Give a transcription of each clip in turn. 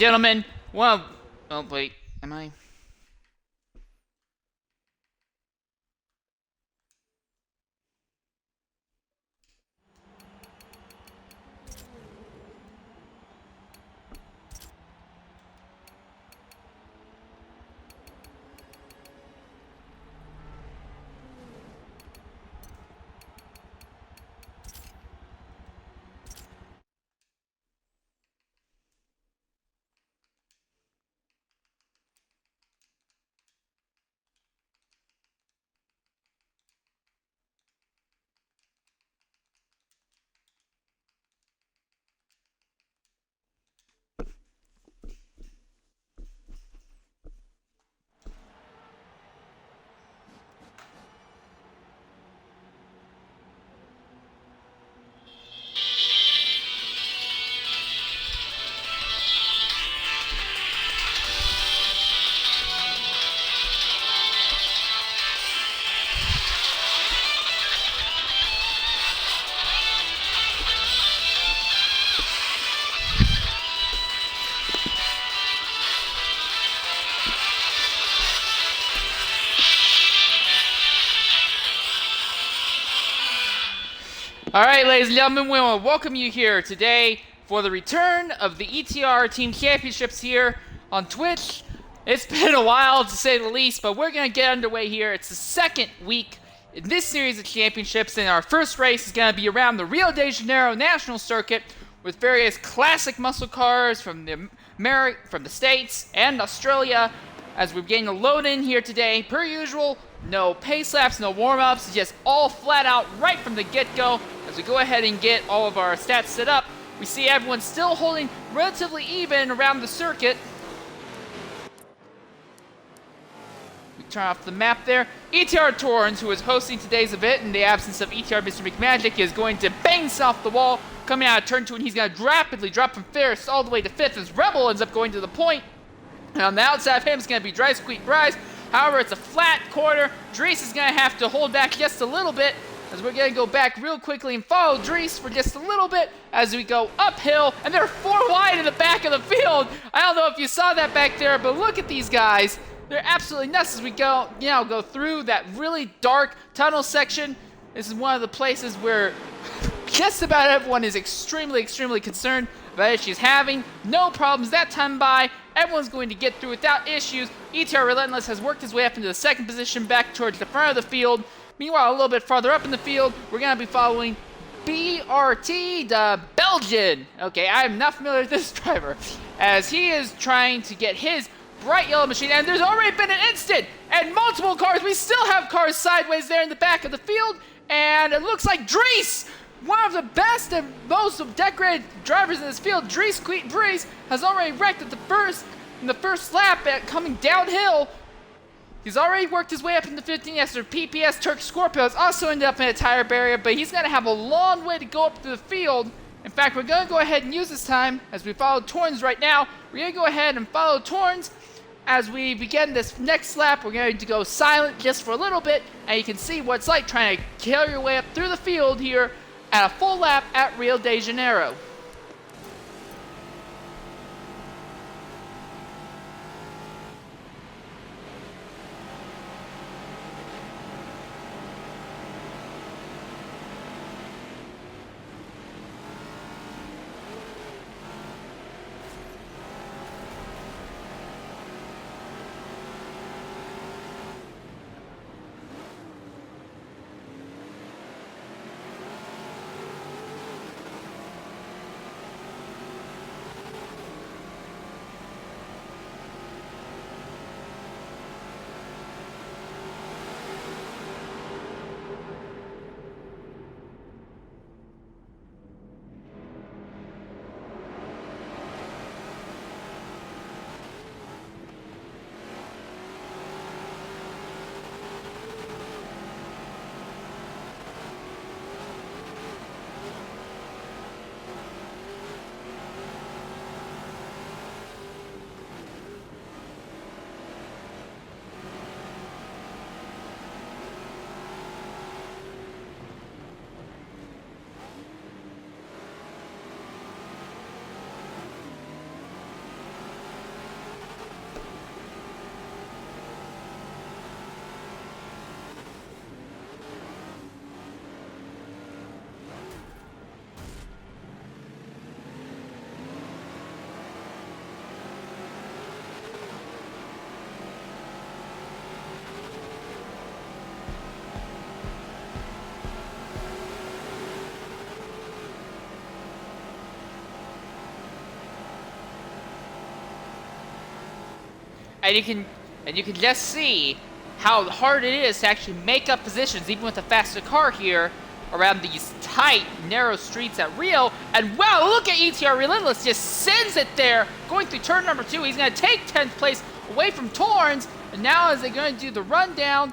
gentlemen, well, oh wait, am I? Alright, ladies and gentlemen, we want to welcome you here today for the return of the ETR Team Championships here on Twitch. It's been a while, to say the least, but we're going to get underway here. It's the second week in this series of championships, and our first race is going to be around the Rio de Janeiro National Circuit with various classic muscle cars from the States and Australia. As we're getting a load in here today, per usual, no pace laps, no warm-ups, just all flat out right from the get-go. As we go ahead and get all of our stats set up, we see everyone still holding relatively even around the circuit. We turn off the map there. ETR Touring, who is hosting today's event in the absence of ETR Mr. McMagic, is going to bang off the wall, coming out of turn 2, and he's going to rapidly drop from first all the way to 5th as Rebel ends up going to the point. And on the outside of him is going to be Dry Squeak Bryce. However, it's a flat corner. Dries is going to have to hold back just a little bit, as we're going to go back real quickly and follow Dries for just a little bit as we go uphill. And they're 4 wide in the back of the field. I don't know if you saw that back there, but look at these guys. They're absolutely nuts as we go through that really dark tunnel section. This is one of the places where just about everyone is extremely concerned about issues having. No problems that time by. Everyone's going to get through without issues. ETR Relentless has worked his way up into the second position back towards the front of the field. Meanwhile, a little bit farther up in the field, we're going to be following BRT, the Belgian. Okay, I'm not familiar with this driver, as he is trying to get his bright yellow machine, and there's already been an instant, and multiple cars. We still have cars sideways there in the back of the field, and it looks like Dries, one of the best and most decorated drivers in this field, Dries has already wrecked in the first lap coming downhill. He's already worked his way up into 15 after PPS Turk Scorpio has also ended up in a tire barrier, but he's going to have a long way to go up to the field. In fact, we're going to go ahead and use this time as we follow Torrens right now. We're going to go ahead and follow Torrens as we begin this next lap. We're going to go silent just for a little bit, and you can see what it's like trying to carry your way up through the field here at a full lap at Rio de Janeiro. And you can just see how hard it is to actually make up positions, even with a faster car here, around these tight, narrow streets at Rio. And wow, look at ETR Relentless, just sends it there, going through turn number 2. He's going to take 10th place away from Torrens. And now as they're going to do the rundown,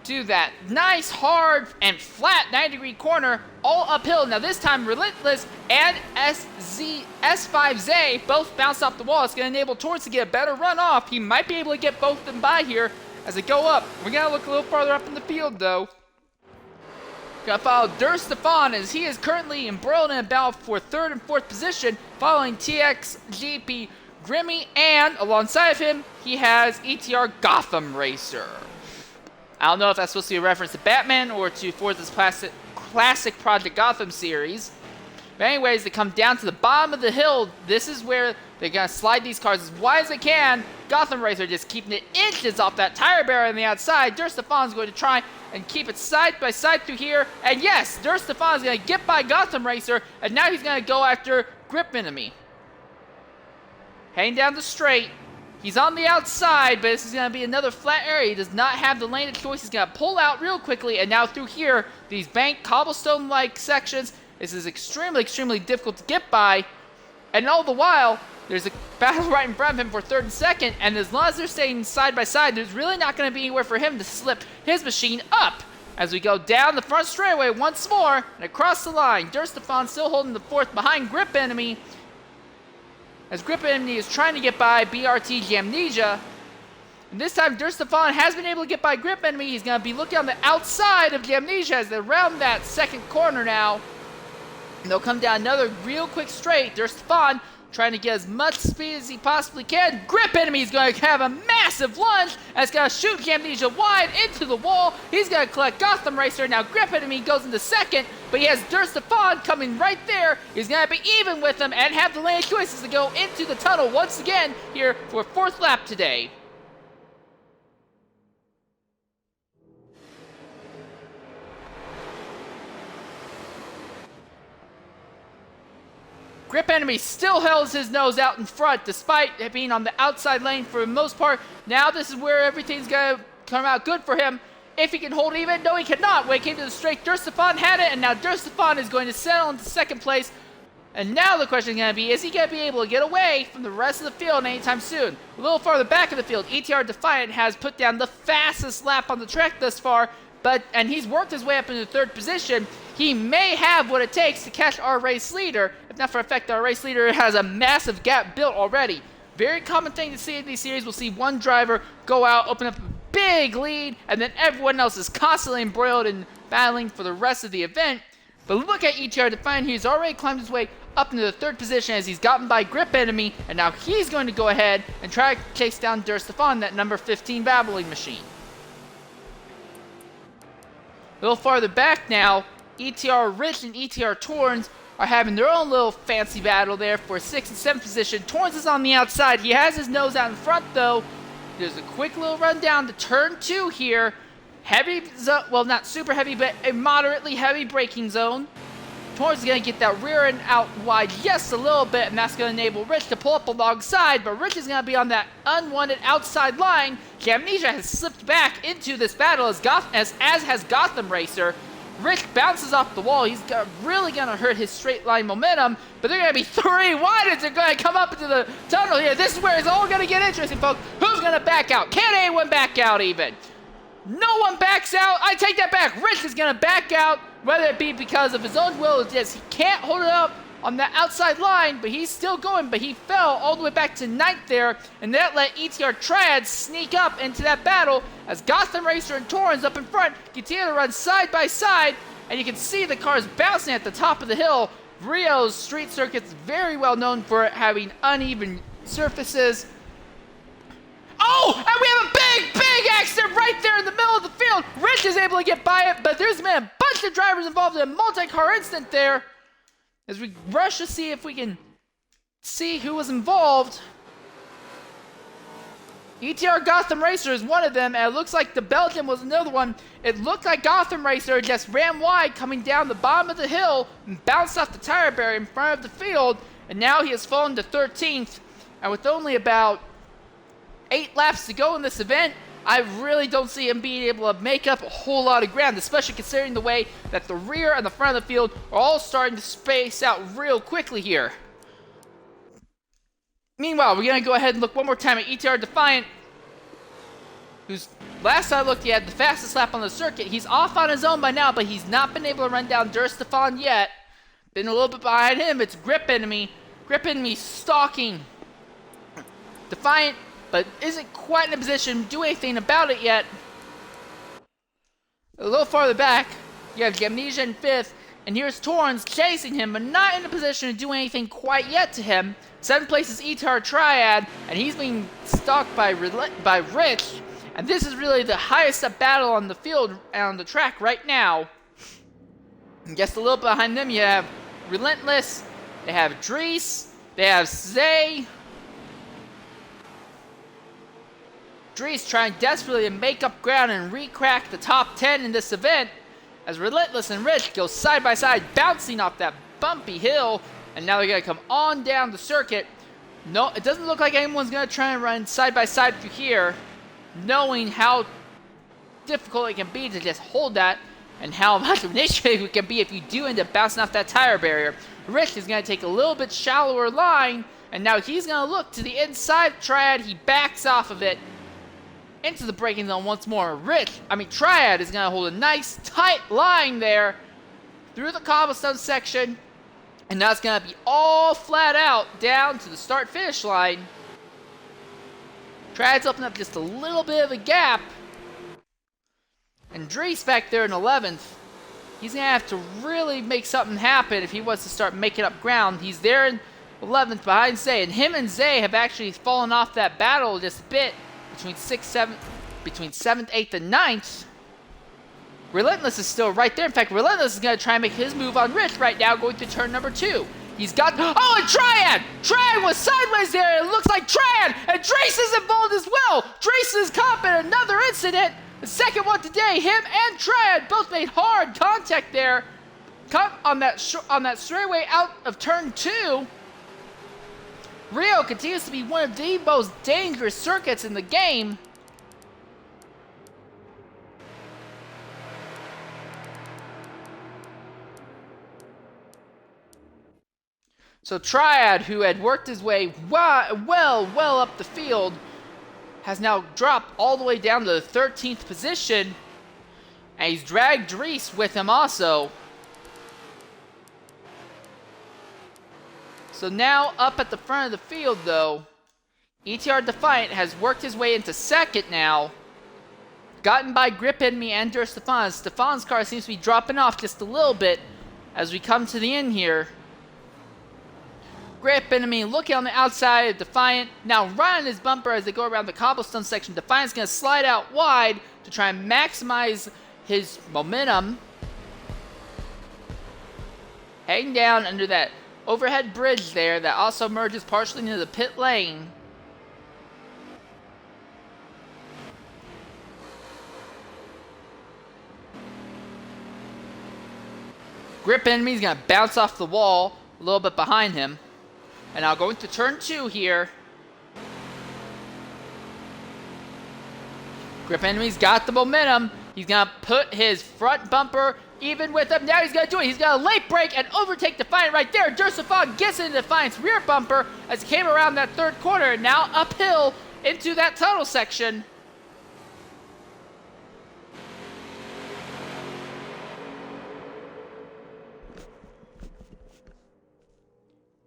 do that nice, hard, and flat 90-degree corner, all uphill. Now this time, Relentless and S5Z both bounce off the wall. It's going to enable Torrens to get a better run off. He might be able to get both of them by here as they go up. We're going to look a little farther up in the field, though. Got to follow Stefan as he is currently embroiled in a battle for 3rd and 4th position, following TXGP Grimmy, and alongside of him, he has ETR Gotham Racer. I don't know if that's supposed to be a reference to Batman or to Forza's classic Project Gotham series. But anyways, they come down to the bottom of the hill. This is where they're going to slide these cars as wide as they can. Gotham Racer just keeping it inches off that tire barrier on the outside. Stefan's going to try and keep it side by side through here. And yes, Stefan's going to get by Gotham Racer. And now he's going to go after Grip Enemy. Heading down the straight. He's on the outside, but this is going to be another flat area. He does not have the lane of choice. He's going to pull out real quickly. And now through here, these banked cobblestone-like sections, this is extremely, extremely difficult to get by. And all the while, there's a battle right in front of him for 3rd and 2nd. And as long as they're staying side by side, there's really not going to be anywhere for him to slip his machine up. As we go down the front straightaway once more and across the line, Stefan still holding the 4th behind Grip Enemy. As Grip Enemy is trying to get by BRT Jamnesia. And this time, Stefan has been able to get by Grip Enemy. He's going to be looking on the outside of Jamnesia as they're around that 2nd corner now. And they'll come down another real quick straight. Stefan trying to get as much speed as he possibly can. Grip Enemy is going to have a massive lunge and it's going to shoot Jamnesia wide into the wall. He's going to collect Gotham Racer. Now Grip Enemy goes into 2nd, but he has Stefan coming right there. He's going to be even with him and have the lane of choices to go into the tunnel once again here for 4th lap today. Grip Enemy still holds his nose out in front despite it being on the outside lane for the most part. Now this is where everything's going to come out good for him. If he can hold even, no he cannot. When it came to the straight, Stefan had it, and now Stefan is going to settle into 2nd place. And now the question is going to be, is he going to be able to get away from the rest of the field anytime soon? A little farther back of the field, ETR Defiant has put down the fastest lap on the track thus far, and he's worked his way up into 3rd position. He may have what it takes to catch our race leader. If not for a fact, our race leader has a massive gap built already. Very common thing to see in these series. We'll see one driver go out, open up a big lead, and then everyone else is constantly embroiled in battling for the rest of the event. But look at ETR Defiant. He's already climbed his way up into the 3rd position as he's gotten by Grip Enemy, and now he's going to go ahead and try to chase down Stefan, that number 15 battling machine. A little farther back now, ETR Rich and ETR Torrens are having their own little fancy battle there for 6th and 7th position. Torrens is on the outside. He has his nose out in front, though. There's a quick little run down to turn 2 here. Heavy, well, not super heavy, but a moderately heavy braking zone. Torrens is going to get that rear end out wide just a little bit, and that's going to enable Rich to pull up alongside, but Rich is going to be on that unwanted outside line. Jamnesia has slipped back into this battle as has Gotham Racer. Rich bounces off the wall. He's really going to hurt his straight line momentum, but they're going to be 3 wide as they're going to come up into the tunnel here. This is where it's all going to get interesting, folks. Who's going to back out? Can anyone back out even? No one backs out. I take that back. Rich is going to back out, whether it be because of his own will or just he can't hold it up on the outside line, but he's still going, but he fell all the way back to 9th there, and that let ETR Triad sneak up into that battle as Gotham Racer and Torrens up in front continue to run side by side, and you can see the cars bouncing at the top of the hill. Rio's street circuit's very well known for having uneven surfaces. Oh, and we have a big accident right there in the middle of the field. Rich is able to get by it, but there's been a bunch of drivers involved in a multi-car incident there. As we rush to see if we can see who was involved. ETR Gotham Racer is one of them, and it looks like the Belgian was another one. It looked like Gotham Racer just ran wide coming down the bottom of the hill and bounced off the tire barrier in front of the field, and now he has fallen to 13th, and with only about 8 laps to go in this event. I really don't see him being able to make up a whole lot of ground, especially considering the way that the rear and the front of the field are all starting to space out real quickly here. Meanwhile, we're going to go ahead and look one more time at ETR Defiant, who's, last I looked, he had the fastest lap on the circuit. He's off on his own by now, but he's not been able to run down Durstefan yet. Been a little bit behind him. It's Grip Enemy. Grip Enemy stalking Defiant, but isn't quite in a position to do anything about it yet. A little farther back, you have Amnesia in 5th, and here's Torrens chasing him, but not in a position to do anything quite yet to him. 7th place is ETR Triad, and he's being stalked by Rich, and this is really the highest up battle on the field and on the track right now. And just a little behind them, you have Relentless, they have Dries, they have Zay. Dries trying desperately to make up ground and re-crack the top 10 in this event, as Relentless and Rich go side by side, bouncing off that bumpy hill, and now they're going to come on down the circuit. No, it doesn't look like anyone's going to try and run side by side through here, knowing how difficult it can be to just hold that, and how much of an issue it can be if you do end up bouncing off that tire barrier. Rich is going to take a little bit shallower line, and now he's going to look to the inside Triad. He backs off of it into the braking zone once more. Triad is going to hold a nice tight line there through the cobblestone section, and now it's going to be all flat out down to the start-finish line. Triad's opened up just a little bit of a gap, and Dries back there in 11th. He's going to have to really make something happen if he wants to start making up ground. He's there in 11th behind Zay, and him and Zay have actually fallen off that battle just a bit between 7th, 8th, and 9th. Relentless is still right there. In fact, Relentless is going to try and make his move on Rich right now, going to turn number 2. He's got, oh, and Triad! Triad was sideways there, it looks like Triad, and Dries is involved as well! Dries is caught in another incident, the second one today. Him and Triad both made hard contact there, caught on that straightaway out of turn 2. Rio continues to be one of the most dangerous circuits in the game. So Triad, who had worked his way well up the field, has now dropped all the way down to the 13th position, and he's dragged Dries with him also. So now up at the front of the field though, ETR Defiant has worked his way into 2nd now, gotten by Grip Enemy and Durstefan. Stefan's car seems to be dropping off just a little bit as we come to the end here. Grip Enemy looking on the outside of Defiant, now right on his bumper as they go around the cobblestone section. Defiant's going to slide out wide to try and maximize his momentum. Heading down under that overhead bridge there that also merges partially into the pit lane. Grip Enemy's going to bounce off the wall a little bit behind him. And now going to turn 2 here. Grip Enemy's got the momentum. He's going to put his front bumper even with him. Now he's going to do it. He's going to late brake and overtake Defiant right there. Durstefan gets into Defiant's rear bumper as he came around that 3rd corner. And now uphill into that tunnel section.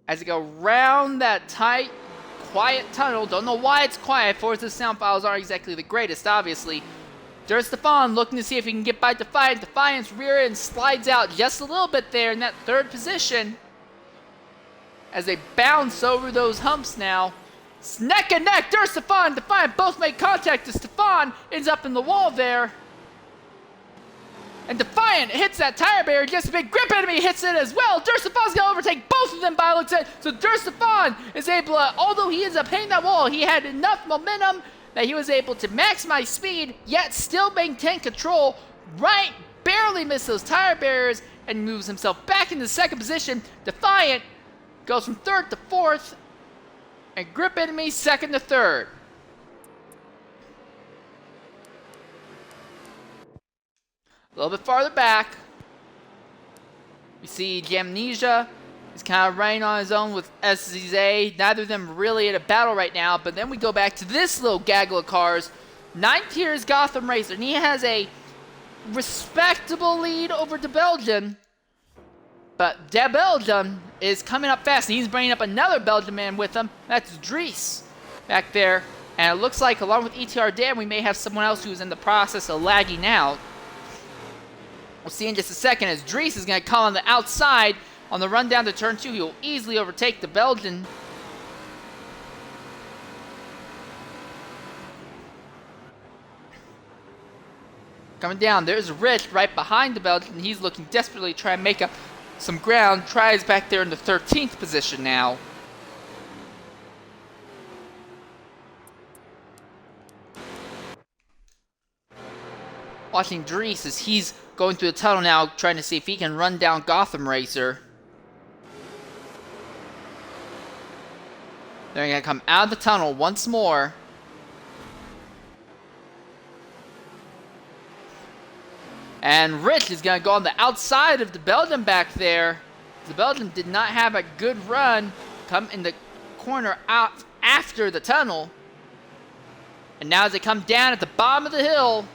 As they go round that tight, quiet tunnel. Don't know why it's quiet. Forza's sound files aren't exactly the greatest, obviously. Durstefan looking to see if he can get by Defiant. Defiant's rear end slides out just a little bit there in that 3rd position. As they bounce over those humps now. It's neck and neck. Durstefan and Defiant both make contact as Stefan ends up in the wall there. And Defiant hits that tire barrier just a bit. Grip Enemy hits it as well. Durstefan's going to overtake both of them by looks at it. So Durstefan is able to, although he ends up hitting that wall, he had enough momentum that he was able to maximize speed, yet still maintain control, right, barely miss those tire barriers, and moves himself back into 2nd position. Defiant goes from 3rd to 4th, and Grip Enemy 2nd to 3rd. A little bit farther back, you see Jamnesia is kind of running on his own with SZA. Neither of them really in a battle right now. But then we go back to this little gaggle of cars. 9th here is Gotham Racer, and he has a respectable lead over the Belgian. But De Belgium is coming up fast, and he's bringing up another Belgian man with him. That's Dries back there. And it looks like along with ETR Dan, we may have someone else who's in the process of lagging out. We'll see in just a second as Dries is going to come on the outside on the run down to turn 2. He will easily overtake the Belgian. Coming down, there's Rich right behind the Belgian. He's looking desperately to try and make up some ground. Tries back there in the 13th position now. Watching Dries as he's going through the tunnel now, trying to see if he can run down Gotham Racer. They're going to come out of the tunnel once more. And Rich is going to go on the outside of the Belgian back there. The Belgian did not have a good run. Come in the corner out after the tunnel. And now as they come down at the bottom of the hill,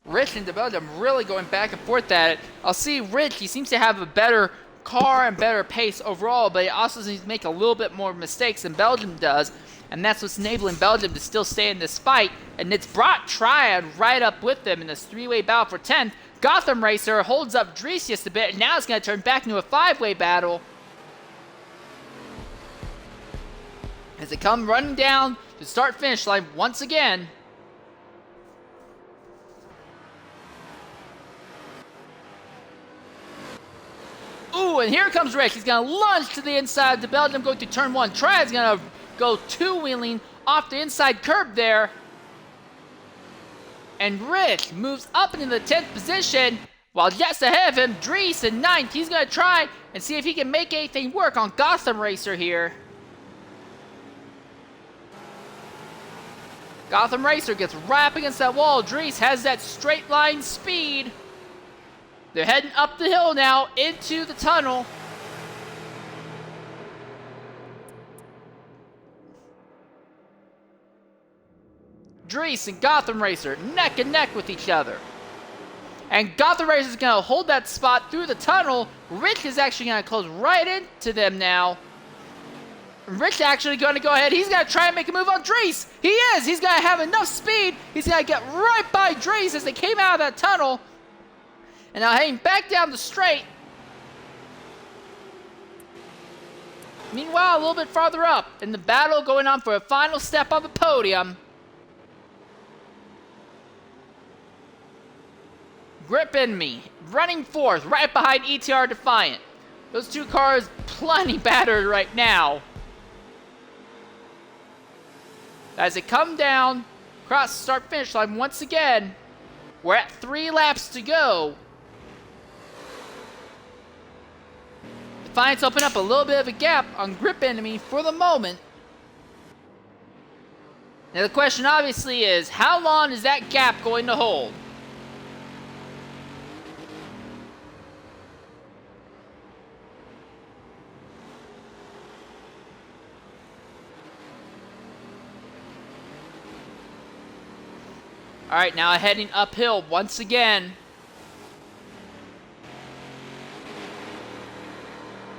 Rich and the Belgium really going back and forth at it. I'll see Rich, he seems to have a better car and better pace overall, but he also needs to make a little bit more mistakes than Belgium does. And that's what's enabling Belgium to still stay in this fight. And it's brought Triad right up with them in this 3-way battle for 10th. Gotham Racer holds up Dries just a bit, and now it's going to turn back into a 5-way battle. As they come running down the start-finish line once again. Ooh, and here comes Rich. He's going to lunge to the inside of the Belgium going through turn 1. Triad's going to go 2-wheeling off the inside curb there. And Rich moves up into the 10th position, while just ahead of him, Dries in 9th. He's going to try and see if he can make anything work on Gotham Racer here. Gotham Racer gets right up against that wall. Dries has that straight line speed. They're heading up the hill now into the tunnel. Dries and Gotham Racer neck and neck with each other. And Gotham Racer is going to hold that spot through the tunnel. Rich is actually going to close right into them now. Rich actually going to go ahead. He's going to try and make a move on Dries. He is. He's going to have enough speed. He's going to get right by Dries as they came out of that tunnel. And now heading back down the straight. Meanwhile, a little bit farther up in the battle going on for a final step on the podium. Grip in me, running fourth, right behind ETR Defiant. Those two cars plenty battered right now. As they come down, across the start-finish line once again, we're at 3 laps to go. Defiant's open up a little bit of a gap on Grip Enemy for the moment. Now the question obviously is, how long is that gap going to hold? All right, now heading uphill once again.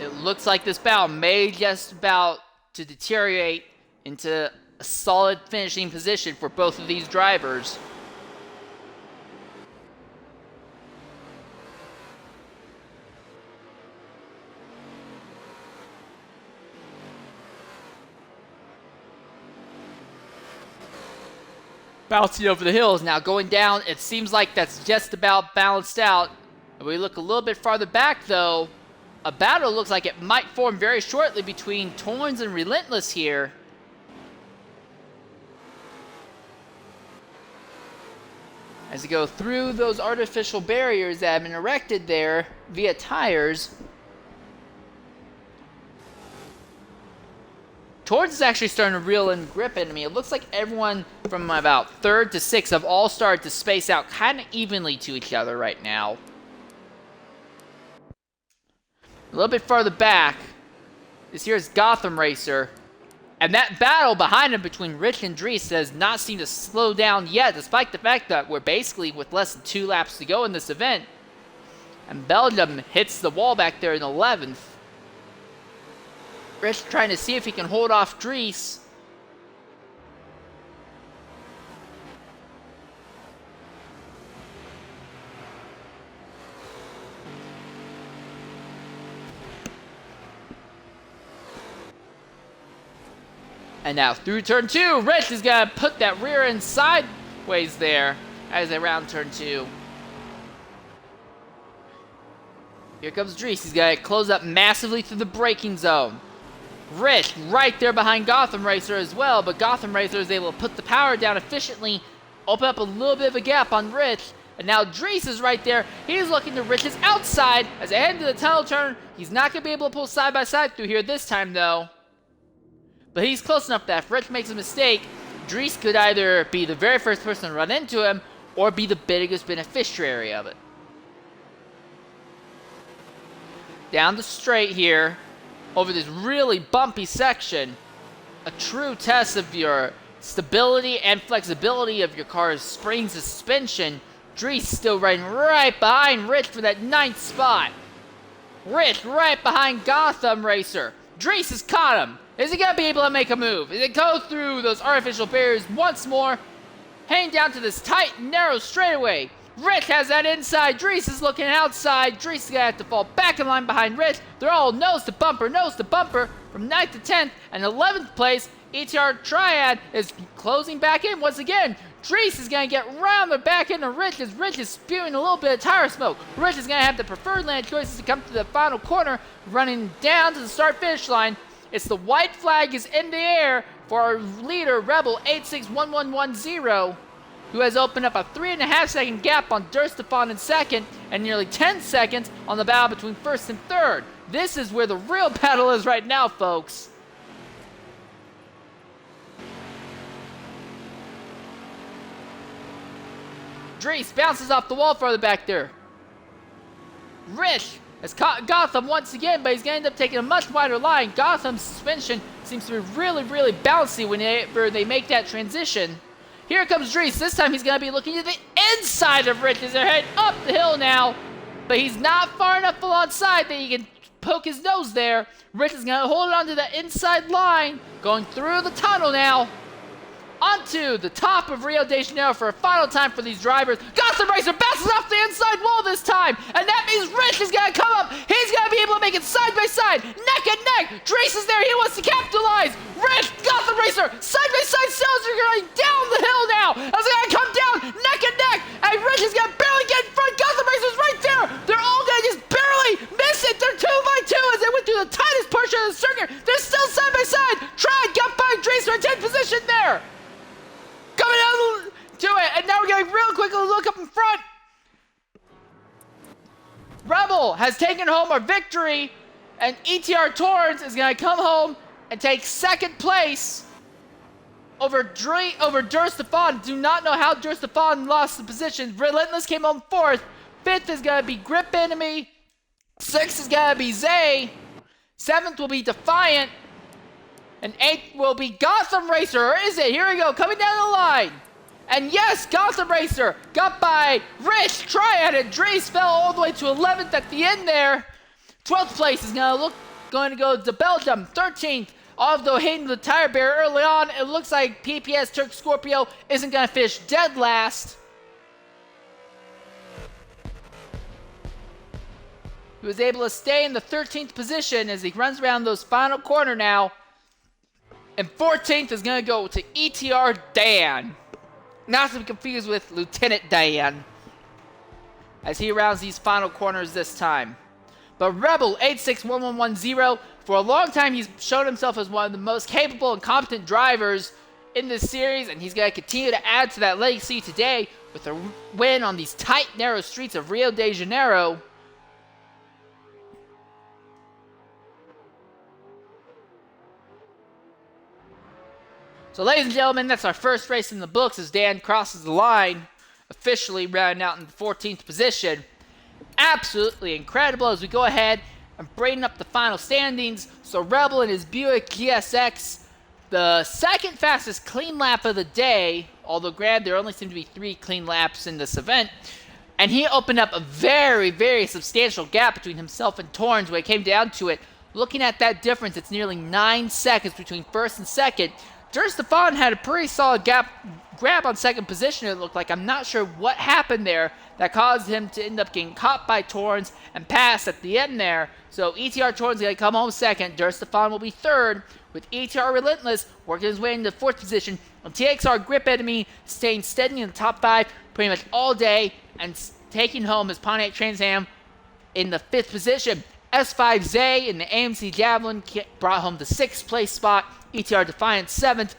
It looks like this battle may just about to deteriorate into a solid finishing position for both of these drivers. Bouncing over the hills now, going down. It seems like that's just about balanced out. If we look a little bit farther back, though, a battle looks like it might form very shortly between Torrens and Relentless here. As you go through those artificial barriers that have been erected there via tires. Torrens is actually starting to reel in grip into me. It looks like everyone from about 3rd to 6th have all started to space out kind of evenly to each other right now. A little bit farther back, this here is Gotham Racer. And that battle behind him between Rich and Dries does not seem to slow down yet, despite the fact that we're basically with less than 2 laps to go in this event. And Belgium hits the wall back there in 11th. Rich trying to see if he can hold off Dries. And now through turn 2, Rich is going to put that rear end sideways there as they round turn 2. Here comes Dries. He's going to close up massively through the braking zone. Rich right there behind Gotham Racer as well, but Gotham Racer is able to put the power down efficiently, open up a little bit of a gap on Rich. And now Dries is right there. He's looking to Rich's outside as they head into the tunnel turn. He's not going to be able to pull side by side through here this time though. But he's close enough that if Rich makes a mistake, Dries could either be the very first person to run into him or be the biggest beneficiary of it. Down the straight here, over this really bumpy section, a true test of your stability and flexibility of your car's spring suspension. Dries still running right behind Rich for that 9th spot. Rich right behind Gotham Racer. Dries has caught him. Is he going to be able to make a move? Is it go through those artificial barriers once more? Heading down to this tight, narrow straightaway. Rich has that inside. Dries is looking outside. Dries is going to have to fall back in line behind Rich. They're all nose to bumper from 9th to 10th. And 11th place, ETR Triad is closing back in once again. Dries is going to get round the back end of Rich as Rich is spewing a little bit of tire smoke. Rich is going to have the preferred lane choices to come to the final corner, running down to the start-finish line. It's the white flag is in the air for our leader, Rebel 861110, who has opened up a 3.5 second gap on Durstefan in 2nd and nearly 10 seconds on the battle between 1st and 3rd. This is where the real battle is right now, folks. Dries bounces off the wall farther back there. Rich has caught Gotham once again, but he's going to end up taking a much wider line. Gotham's suspension seems to be really, really bouncy whenever they make that transition. Here comes Dries. This time he's going to be looking to the inside of Rich as they're heading up the hill now. But he's not far enough alongside that he can poke his nose there. Rich is going to hold on to the inside line, going through the tunnel now. Onto the top of Rio de Janeiro for a final time for these drivers. Gotham Racer bounces off the inside wall this time, and that means Rich is going to come up. He's going to be able to make it side by side, neck and neck. Dries is there. He wants to capitalize. Rich, Gotham Racer, side by side sails are going down the hill now. As they're going to come down neck and neck, and Rich is going to barely get in front. Gotham Racer's right there. They're all going to just barely miss it. They're 2 by 2 as they went through the tightest portion of the circuit. They're still side by side. Try and get by Dries for a 10th position there. Coming down to it, and now we're going to real quickly look up in front. Rebel has taken home our victory, and ETR Torrens is going to come home and take 2nd place over Durstefan. Do not know how Durstefan lost the position. Relentless came home 4th. 5th is going to be Grip Enemy. 6th is going to be Zay. 7th will be Defiant. And 8th will be Gotham Racer, or is it? Here we go, coming down the line. And yes, Gotham Racer got by Rich, Triad, and Dries fell all the way to 11th at the end there. 12th place is going to go to Belgium. 13th, although hitting the tire barrier early on, it looks like PPS Turk Scorpio isn't going to finish dead last. He was able to stay in the 13th position as he runs around those final corner now. And 14th is going to go to ETR Dan. Not to be confused with Lieutenant Dan, as he rounds these final corners this time. But Rebel 861110, for a long time he's shown himself as one of the most capable and competent drivers in this series, and he's going to continue to add to that legacy today with a win on these tight, narrow streets of Rio de Janeiro. So ladies and gentlemen, that's our first race in the books as Dan crosses the line, officially rounding out in the 14th position. Absolutely incredible as we go ahead and bring up the final standings. So Rebel in his Buick GSX, the second fastest clean lap of the day, although granted there only seem to be 3 clean laps in this event. And he opened up a very, very substantial gap between himself and Torrens when it came down to it. Looking at that difference, it's nearly 9 seconds between first and second. Stefan had a pretty solid grab on second position, it looked like. I'm not sure what happened there that caused him to end up getting caught by Torrens and pass at the end there. So ETR Torrens going to come home second. Stefan will be third, with ETR Relentless working his way into fourth position. And TXR Grip Enemy staying steady in the top 5 pretty much all day and taking home his Pontiac Trans Am in the 5th position. S5 Zay in the AMC Javelin brought home the 6th place spot. ETR Defiant 7th.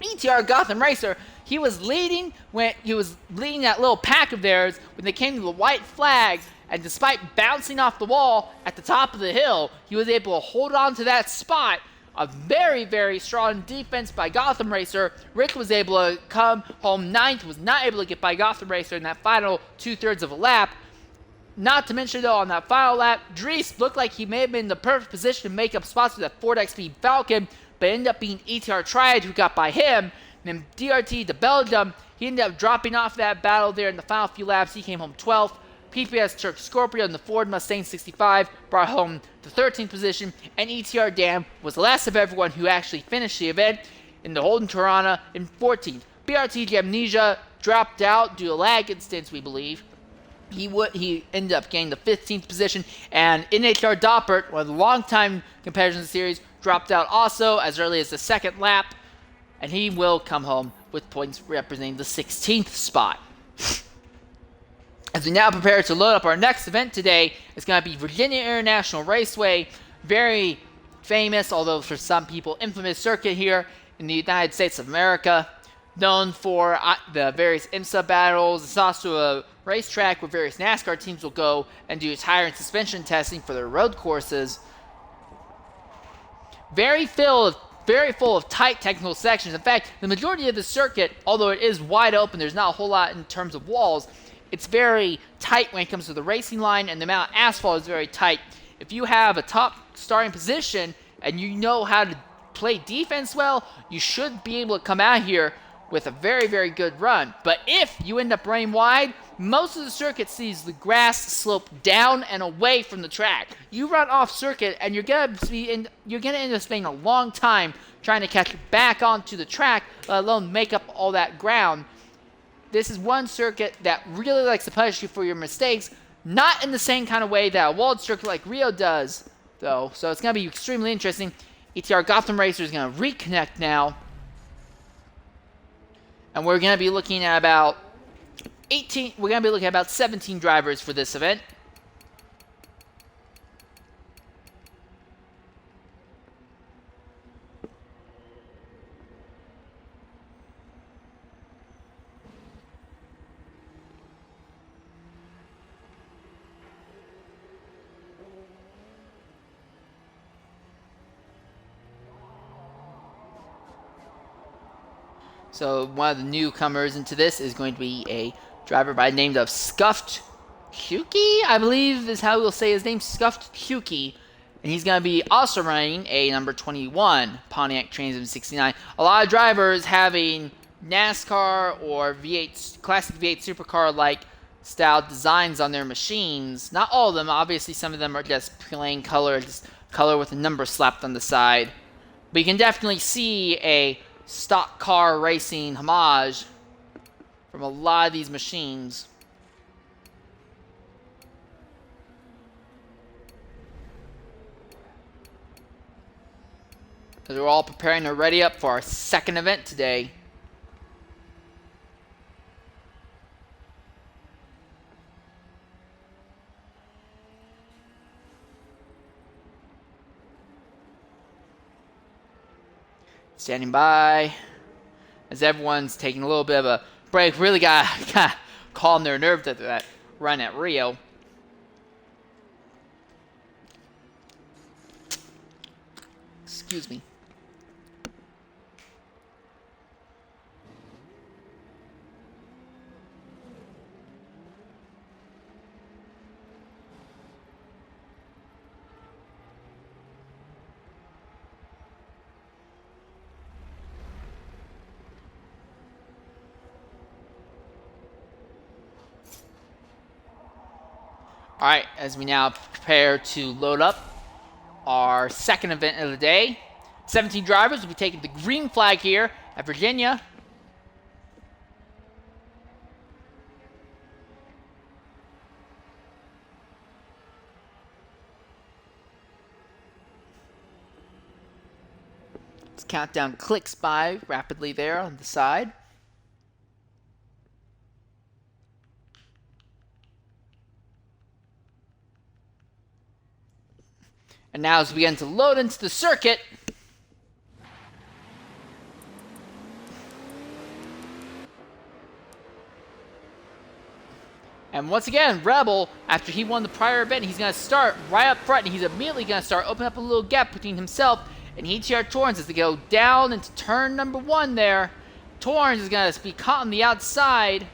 ETR Gotham Racer, he was leading that little pack of theirs when they came to the white flag, and despite bouncing off the wall at the top of the hill, he was able to hold on to that spot. A very, very strong defense by Gotham Racer. Rick was able to come home 9th, was not able to get by Gotham Racer in that final 2/3 of a lap. Not to mention, though, on that final lap, Dries looked like he may have been in the perfect position to make up spots with that Ford XP Falcon, but ended up being ETR Triad who got by him. And then DRT de Belgium, he ended up dropping off that battle there in the final few laps. He came home 12th. PPS Turk Scorpio and the Ford Mustang 65 brought home the 13th position. And ETR Dam was the last of everyone who actually finished the event in the Holden Tirana in 14th. BRT Amnesia dropped out due to lag incidents, we believe. He ended up getting the 15th position, and NHR Doppert, one of the longtime competitors in the series, dropped out also as early as the 2nd lap, and he will come home with points representing the 16th spot. As we now prepare to load up our next event today, it's going to be Virginia International Raceway, very famous, although for some people infamous circuit here in the United States of America, known for the various IMSA battles. It's also a racetrack where various NASCAR teams will go and do tire and suspension testing for their road courses. Very full of tight technical sections. In fact, the majority of the circuit, although it is wide open, there's not a whole lot in terms of walls. It's very tight when it comes to the racing line, and the amount of asphalt is very tight. If you have a top starting position and you know how to play defense well, you should be able to come out here with a very, very good run. But if you end up running wide, most of the circuit sees the grass slope down and away from the track. You run off circuit, and you're gonna end up spending a long time trying to catch back onto the track, let alone make up all that ground. This is one circuit that really likes to punish you for your mistakes, not in the same kind of way that a walled circuit like Rio does, though. So it's gonna be extremely interesting. ETR Gotham Racer is gonna reconnect now. And we're going to be looking at about 17 drivers for this event. So one of the newcomers into this is going to be a driver by the name of Scuffed Chuki, I believe is how we'll say his name, Scuffed Chuki. And he's going to be also running a number 21 Pontiac Trans Am 69. A lot of drivers having NASCAR or V8, classic V8 supercar-like style designs on their machines. Not all of them, obviously some of them are just plain color, just color with a number slapped on the side. But you can definitely see a stock car racing homage from a lot of these machines. As we're all preparing to ready up for our second event today. Standing by as everyone's taking a little bit of a break. Really got to calm their nerves after that run at Rio. Excuse me. All right, as we now prepare to load up our second event of the day, 17 drivers will be taking the green flag here at Virginia. This countdown clicks by rapidly there on the side. And now as we begin to load into the circuit, and once again, Rebel, after he won the prior event, he's going to start right up front, and he's immediately going to start opening up a little gap between himself and ETR Torrens as they go down into turn number 1 there. Torrens is going to be caught on the outside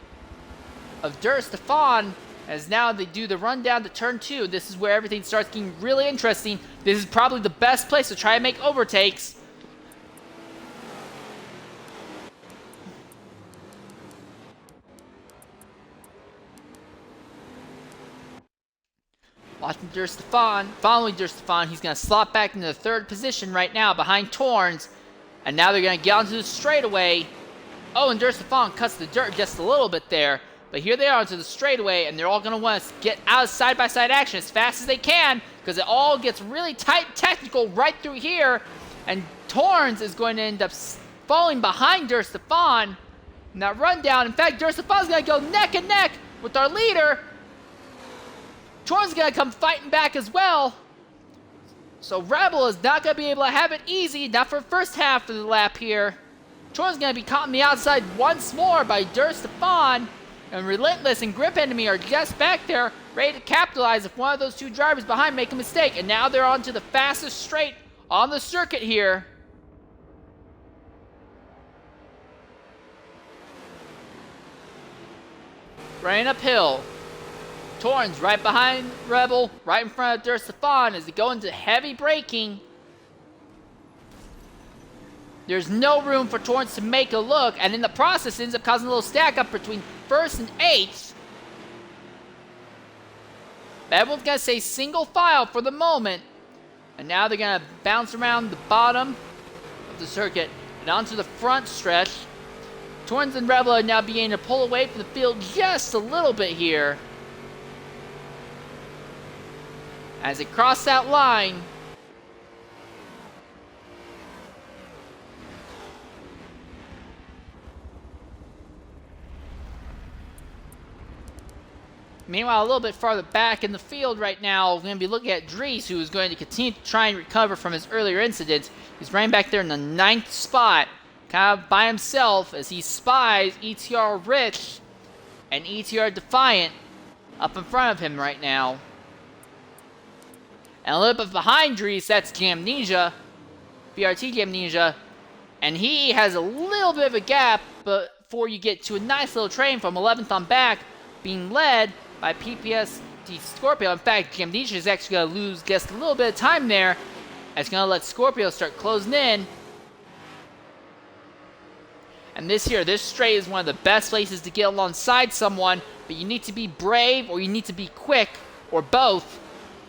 of Stefan, as now they do the run down to turn 2. This is where everything starts getting really interesting. This is probably the best place to try and make overtakes. Watching Stefan, following Stefan, he's going to slot back into the 3rd position right now behind Torrens. And now they're going to get onto the straightaway. Oh, and Stefan cuts the dirt just a little bit there. But here they are onto the straightaway, and they're all going to want to get out of side-by-side action as fast as they can, because it all gets really tight and technical right through here. And Torrens is going to end up falling behind Stefan in that rundown. In fact, Stefan's going to go neck and neck with our leader. Torrens is going to come fighting back as well. So Rebel is not going to be able to have it easy, not for the first half of the lap here. Torrens is going to be caught on the outside once more by Stefan. And Relentless and Grip Enemy are just back there, ready to capitalize if one of those 2 drivers behind make a mistake. And now they're on to the fastest straight on the circuit here. Running uphill. Torrens right behind Rebel, right in front of Stefan as they go into heavy braking. There's no room for Torrens to make a look, and in the process ends up causing a little stack up between 1st and 8th. Everyone's going to say single file for the moment. And now they're going to bounce around the bottom of the circuit and onto the front stretch. Torrens and Rebel are now beginning to pull away from the field just a little bit here. As they cross that line, meanwhile, a little bit farther back in the field right now, we're going to be looking at Dries, who is going to continue to try and recover from his earlier incident. He's running back there in the 9th spot, kind of by himself, as he spies ETR Rich and ETR Defiant up in front of him right now. And a little bit behind Dries, that's Jamnesia, BRT Jamnesia, and he has a little bit of a gap before you get to a nice little train from 11th on back, being led by PPSD Scorpio. In fact, Jamnesia is actually going to lose just a little bit of time there. It's going to let Scorpio start closing in. And this straight is one of the best places to get alongside someone, but you need to be brave or you need to be quick, or both.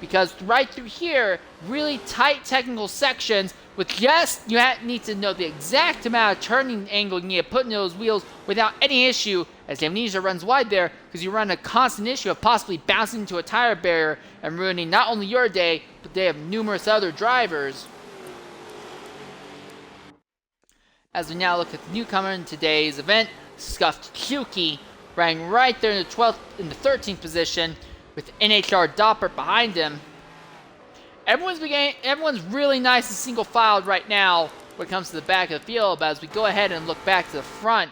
Because right through here, really tight technical sections with just, you need to know the exact amount of turning angle you need to put in those wheels without any issue, as Amnesia runs wide there, because you run a constant issue of possibly bouncing into a tire barrier and ruining not only your day, but the day of numerous other drivers. As we now look at the newcomer in today's event, Scuffed Chuki, running right there in the 13th position, with NHR Doppert behind him. Everyone's really nice and single filed right now when it comes to the back of the field, but as we go ahead and look back to the front,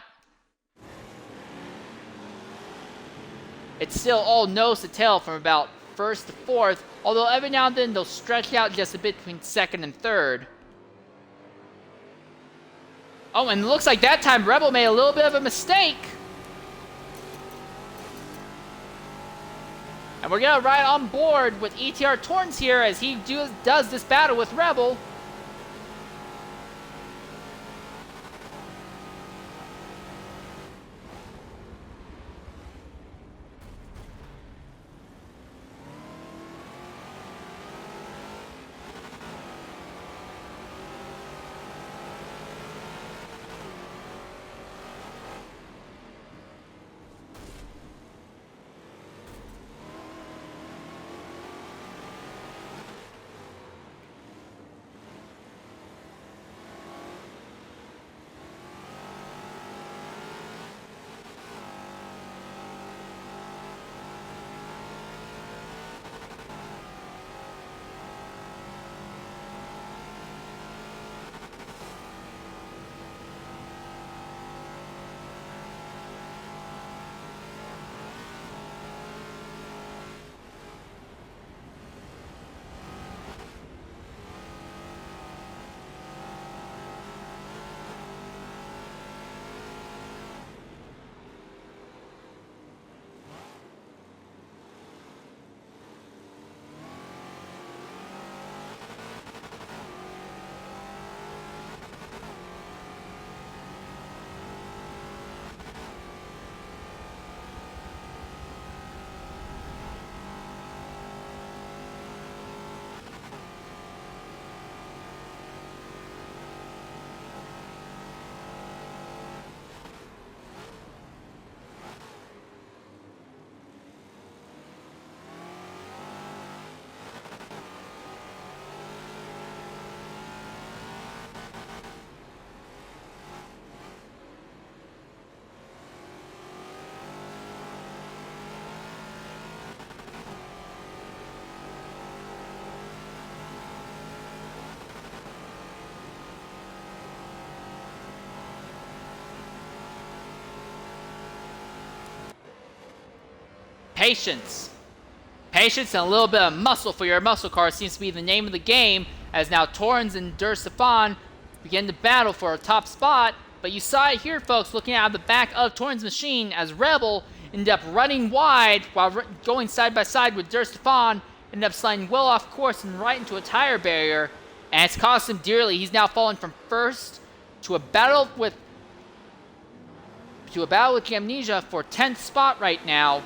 it's still all nose to tail from about 1st to 4th, although every now and then they'll stretch out just a bit between 2nd and 3rd. Oh, and it looks like that time Rebel made a little bit of a mistake. And we're going to ride on board with ETR Torrens here as he does this battle with Rebel. patience. Patience and a little bit of muscle for your muscle car seems to be the name of the game, as now Torrens and Stefan begin to battle for a top spot. But you saw it here, folks, looking out of the back of Torrens' machine as Rebel ended up running wide while going side by side with Stefan, ended up sliding well off course and right into a tire barrier, and it's cost him dearly. He's now fallen from first to a battle with Amnesia for 10th spot right now.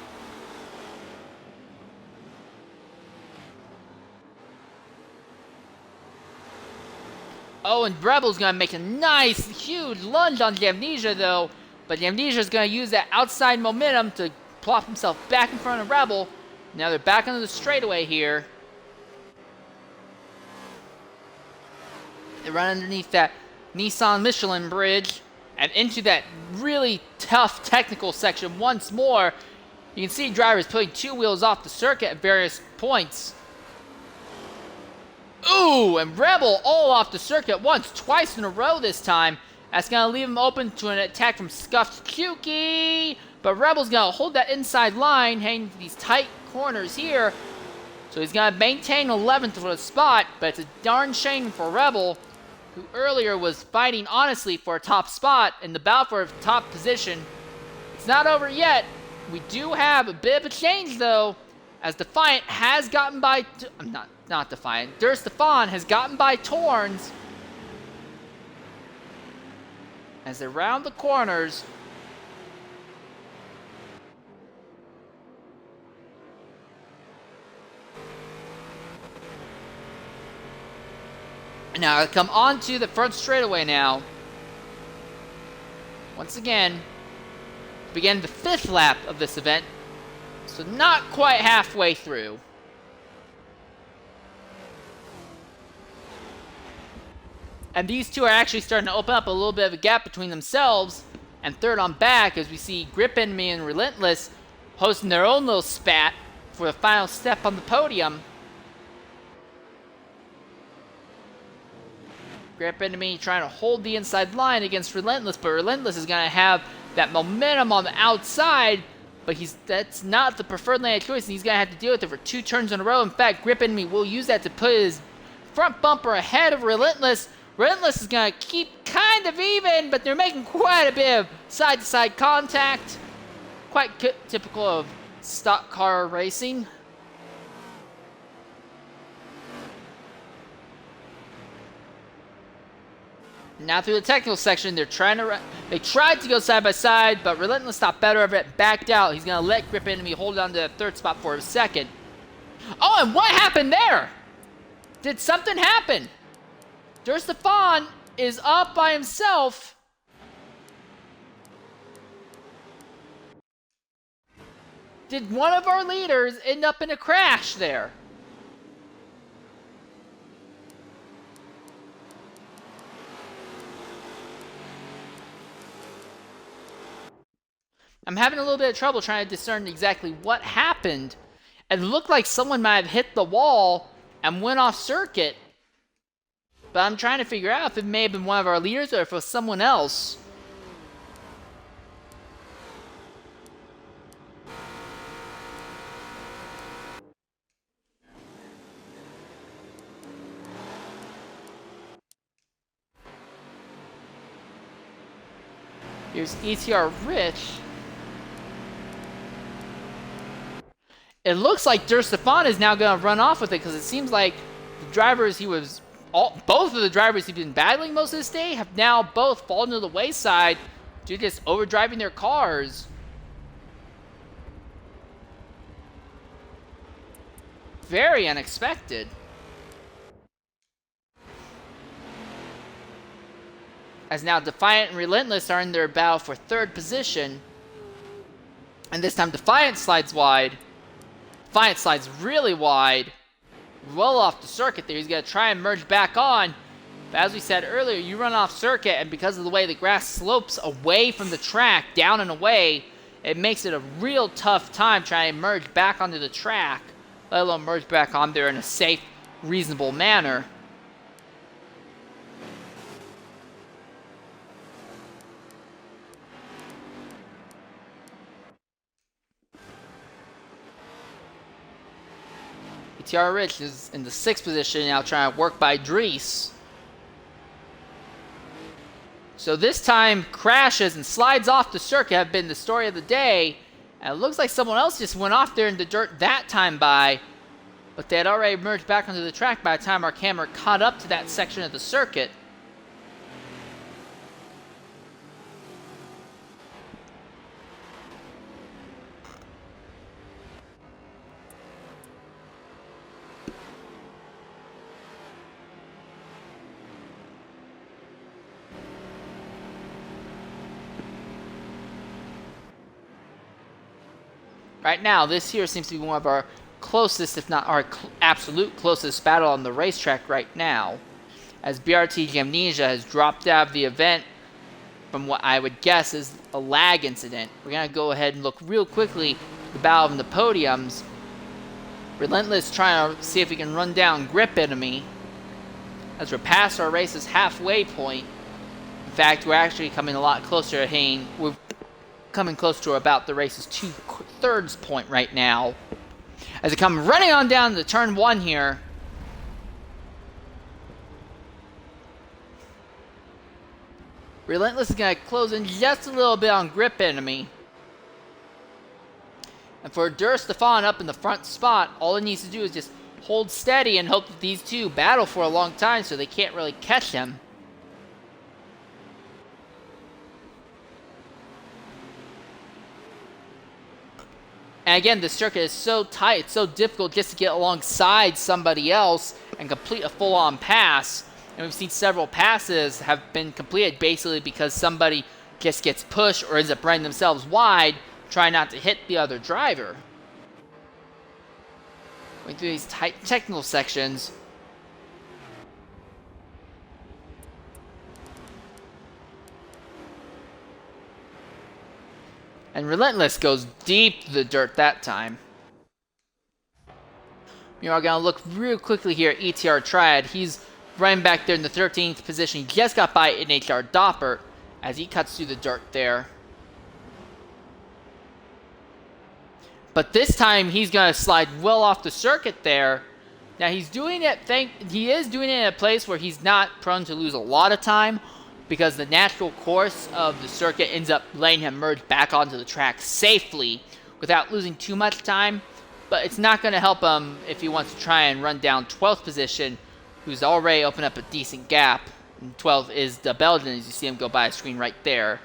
Oh, and Rebel's going to make a nice, huge lunge on the Amnesia, though. But the Amnesia is going to use that outside momentum to plop himself back in front of Rebel. Now they're back onto the straightaway here. They run underneath that Nissan Michelin bridge and into that really tough technical section once more. You can see drivers putting two wheels off the circuit at various points. Ooh, and Rebel all off the circuit once, twice in a row this time. That's going to leave him open to an attack from Scuffed Cukie. But Rebel's going to hold that inside line, heading to these tight corners here. So he's going to maintain 11th for the spot, but it's a darn shame for Rebel, who earlier was fighting honestly for a top spot in the battle for a top position. It's not over yet. We do have a bit of a change, though, as Defiant has gotten by... Not Defiant. Stefan has gotten by Torrens. As they round the corners. Now I come on to the front straightaway now. Once again, begin the 5th lap of this event. So not quite halfway through. And these two are actually starting to open up a little bit of a gap between themselves. And third on back, as we see Grip Enemy and Relentless hosting their own little spat for the final step on the podium. Grip Enemy trying to hold the inside line against Relentless, but Relentless is going to have that momentum on the outside, but that's not the preferred lane of choice, and he's going to have to deal with it for 2 turns in a row. In fact, Grip Enemy will use that to put his front bumper ahead of Relentless. Relentless is going to keep kind of even, but they're making quite a bit of side-to-side contact. Quite typical of stock car racing. Now through the technical section, they tried to go side by side, but Relentless thought better of it, backed out. He's going to let Grip Enemy hold on to the 3rd spot for a second. Oh, and what happened there? Did something happen? Stefan is up by himself. Did one of our leaders end up in a crash there? I'm having a little bit of trouble trying to discern exactly what happened. It looked like someone might have hit the wall and went off circuit. But I'm trying to figure out if it may have been one of our leaders or if it was someone else. Here's ETR Rich. It looks like Stefan is now going to run off with it, because it seems like the drivers both of the drivers he's been battling most of this day have now both fallen to the wayside due to just overdriving their cars. Very unexpected. As now Defiant and Relentless are in their battle for 3rd position. And this time Defiant slides wide. Defiant slides really wide. Well off the circuit there. He's going to try and merge back on. But as we said earlier, you run off circuit, and because of the way the grass slopes away from the track, down and away, it makes it a real tough time trying to merge back onto the track, let alone merge back on there in a safe, reasonable manner. ETR Rich is in the 6th position now, trying to work by Dries. So this time, crashes and slides off the circuit have been the story of the day. And it looks like someone else just went off there in the dirt that time by. But they had already merged back onto the track by the time our camera caught up to that section of the circuit. Right now, this here seems to be one of our closest, if not our absolute closest battle on the racetrack right now, as BRT Amnesia has dropped out of the event from what I would guess is a lag incident. We're going to go ahead and look real quickly at the battle of the podiums. Relentless trying to see if we can run down Grip Enemy as we're past our race's halfway point. In fact, we're actually coming a lot closer to Hayne. We're coming close to about the race's 2/3 point right now. As it comes running on down to turn 1 here. Relentless is going to close in just a little bit on Grip Enemy. And for Der Stefan up in the front spot, all he needs to do is just hold steady and hope that these two battle for a long time so they can't really catch him. And again, the circuit is so tight, it's so difficult just to get alongside somebody else and complete a full-on pass. And we've seen several passes have been completed basically because somebody just gets pushed or ends up running themselves wide, trying not to hit the other driver. Going through these tight technical sections. And Relentless goes deep to the dirt that time. We're going to look real quickly here at ETR Triad. He's running back there in the 13th position. He just got by NHR Doppert as he cuts through the dirt there. But this time he's going to slide well off the circuit there. Now he is doing it in a place where he's not prone to lose a lot of time, because the natural course of the circuit ends up letting him merge back onto the track safely without losing too much time. But it's not going to help him if he wants to try and run down 12th position, who's already opened up a decent gap. And 12 is the Belgian, as you see him go by a screen right there.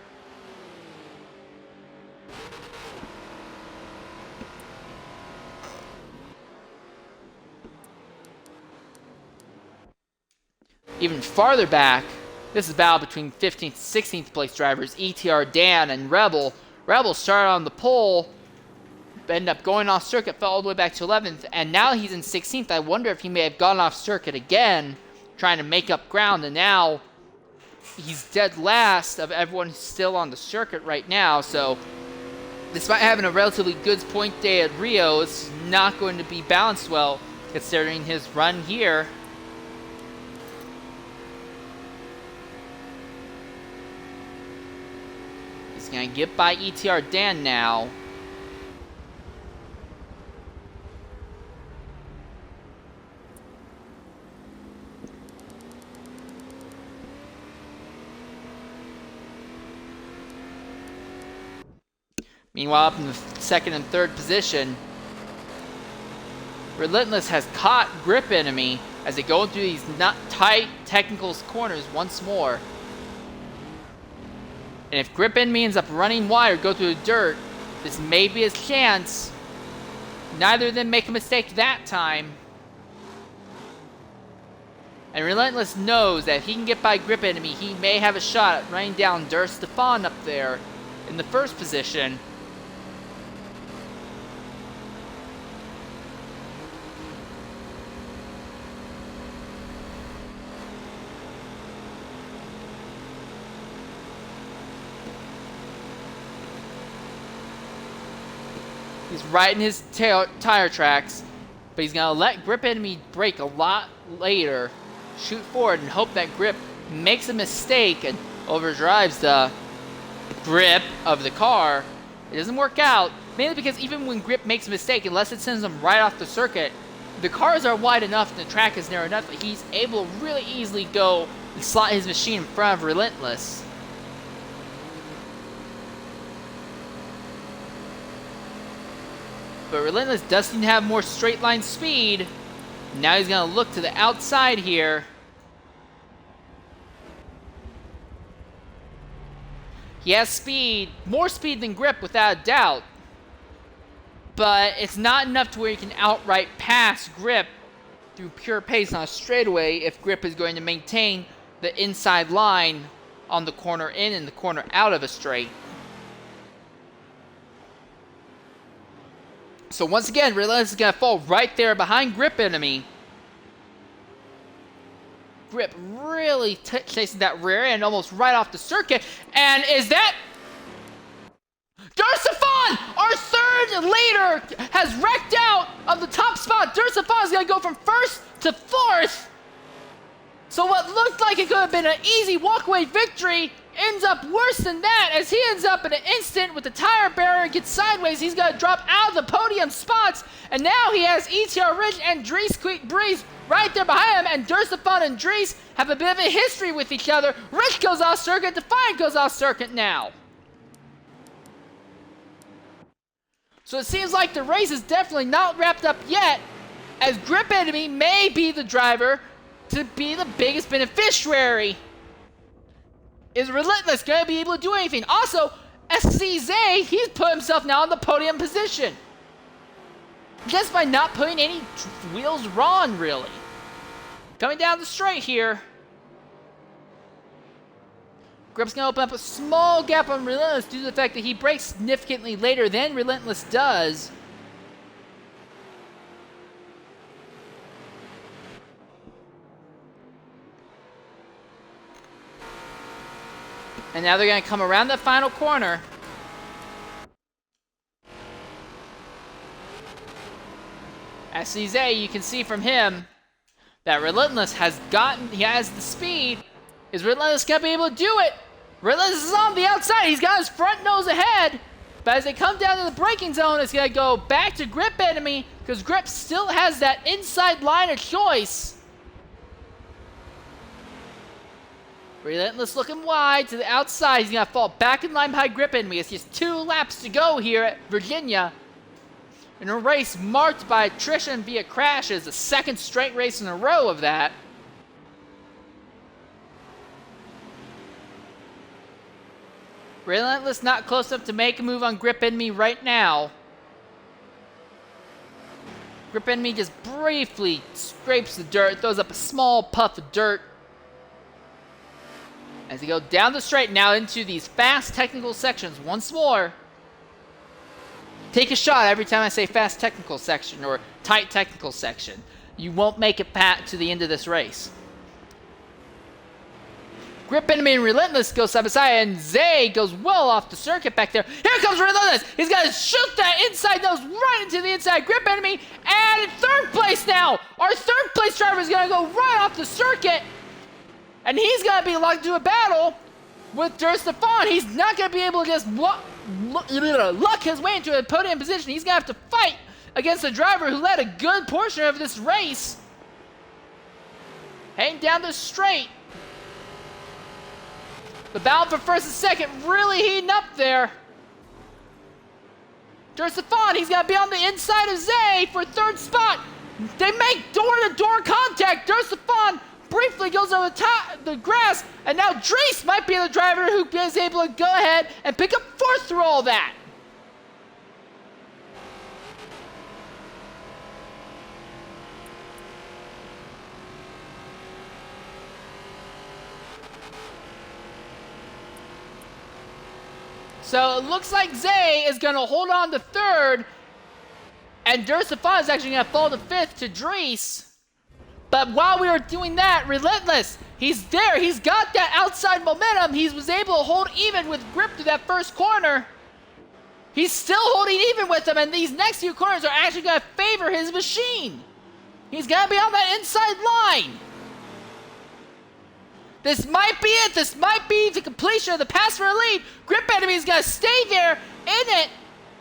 Even farther back, this is a battle between 15th and 16th place drivers, ETR Dan and Rebel. Rebel started on the pole, ended up going off circuit, fell all the way back to 11th, and now he's in 16th. I wonder if he may have gone off circuit again, trying to make up ground, and now he's dead last of everyone who's still on the circuit right now. So despite having a relatively good point day at Rio, it's not going to be balanced well considering his run here. He's going to get by ETR Dan now. Meanwhile, up in the 2nd and 3rd position, Relentless has caught Grip Enemy as they go through these tight technical corners once more. And if Grip Enemy ends up running wide or go through the dirt, this may be his chance. Neither of them make a mistake that time. And Relentless knows that if he can get by Grip Enemy, he may have a shot at running down Der Stefan up there in the 1st position. He's right in his tire tracks, but he's going to let Grip Enemy brake a lot later, shoot forward, and hope that Grip makes a mistake and overdrives the grip of the car. It doesn't work out, mainly because even when Grip makes a mistake, unless it sends him right off the circuit, the cars are wide enough and the track is narrow enough that he's able to really easily go and slot his machine in front of Relentless. But Relentless does seem to have more straight line speed. Now he's going to look to the outside here. He has speed, more speed than Grip without a doubt. But it's not enough to where he can outright pass Grip through pure pace on a straightaway if Grip is going to maintain the inside line on the corner in and the corner out of a straight. So once again, Relentless is going to fall right there behind Grip Enemy. Grip really chasing that rear end almost right off the circuit. And is that... Dursafon, our third leader, has wrecked out of the top spot. Dursafon is going to go from first to fourth. So what looked like it could have been an easy walkaway victory ends up worse than that, as he ends up in an instant with the tire barrier gets sideways. He's going to drop out of the podium spots, and now he has ETR Ridge and Breeze right there behind him, and Dursafon and Dries have a bit of a history with each other. Rich goes off circuit, Defiant goes off circuit now. So it seems like the race is definitely not wrapped up yet, as Grip Enemy may be the driver to be the biggest beneficiary. Is Relentless going to be able to do anything? Also, SCZ, he's put himself now in the podium position. Just by not putting any wheels wrong, really. Coming down the straight here. Grip's going to open up a small gap on Relentless due to the fact that he brakes significantly later than Relentless does. And now they're going to come around the final corner. SCZ, you can see from him that Relentless has the speed. Is Relentless going to be able to do it? Relentless is on the outside. He's got his front nose ahead. But as they come down to the braking zone, it's going to go back to Grip Enemy because Grip still has that inside line of choice. Relentless looking wide to the outside. He's going to fall back in line behind Grip Enemy. It's just 2 laps to go here at Virginia. In a race marked by attrition via crashes, the second straight race in a row of that. Relentless not close enough to make a move on Grip Enemy right now. Grip Enemy just briefly scrapes the dirt, throws up a small puff of dirt. As they go down the straight now into these fast technical sections once more. Take a shot every time I say fast technical section or tight technical section. You won't make it to the end of this race. Grip Enemy and Relentless go side by side, and Zay goes well off the circuit back there. Here comes Relentless. He's got to shoot that inside nose right into the inside Grip Enemy. And in third place now, our third place driver is going to go right off the circuit. And he's going to be locked into a battle with Dursafon. He's not going to be able to just luck his way into a podium position. He's going to have to fight against a driver who led a good portion of this race. Heading down the straight. The battle for first and second really heating up there. Dursafon, he's going to be on the inside of Zay for third spot. They make door-to-door contact. Dursafon briefly goes over the grass, and now Dries might be the driver who is able to go ahead and pick up fourth through all that. So it looks like Zay is going to hold on to third, and Dursafon is actually going to fall to fifth to Dries. But while we were doing that, Relentless, he's there. He's got that outside momentum. He was able to hold even with Grip through that first corner. He's still holding even with him, and these next few corners are actually going to favor his machine. He's going to be on that inside line. This might be it. This might be the completion of the pass for a lead. Grip Enemy is going to stay there in it.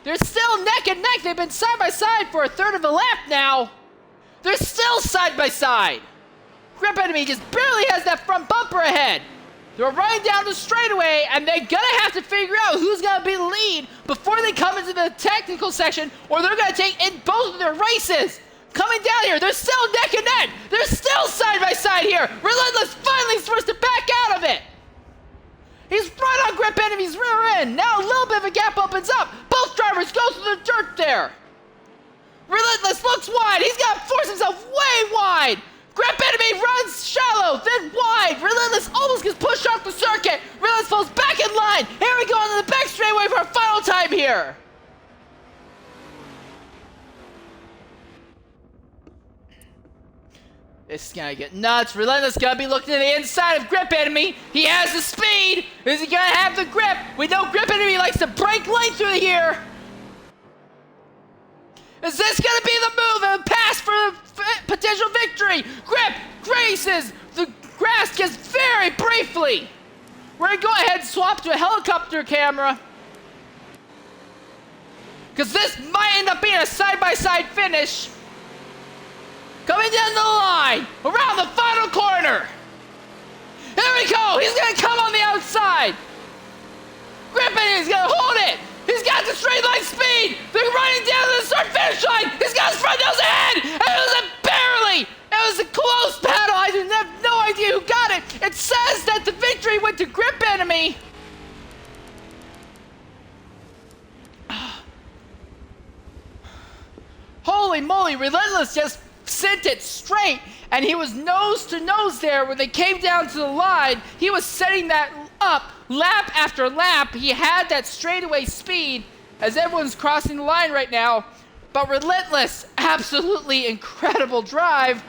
They're still neck and neck. They've been side by side for a third of a lap now. They're still side by side. Grip Enemy just barely has that front bumper ahead. They're running down the straightaway, and they're gonna have to figure out who's gonna be the lead before they come into the technical section, or they're gonna take in both of their races. Coming down here, they're still neck and neck. They're still side by side here. Relentless finally forced to back out of it. He's right on Grip Enemy's rear end. Now a little bit of a gap opens up. Both drivers go through the dirt there. Relentless looks wide. He's got to force himself way wide. Grip Enemy runs shallow, then wide. Relentless almost gets pushed off the circuit. Relentless falls back in line. Here we go on the back straightaway for our final time here. This is gonna get nuts. Relentless gonna be looking to the inside of Grip Enemy. He has the speed. Is he gonna have the grip? We know Grip Enemy likes to break lane through here. Is this gonna be the move and pass for the potential victory? Grip graces the grass just very briefly. We're gonna go ahead and swap to a helicopter camera, because this might end up being a side-by-side finish. Coming down the line, around the final corner. Here we go, he's gonna come on the outside. Grip Enemy is gonna hold it. He's got the straight line speed. They're running down to the start finish line. He's got his front nose ahead. And it was barely. It was a close battle. I have no idea who got it. It says that the victory went to Grip Enemy. Holy moly, Relentless just sent it straight, and he was nose to nose there when they came down to the line. He was setting that up lap after lap. He had that straightaway speed as everyone's crossing the line right now. But Relentless, absolutely incredible drive,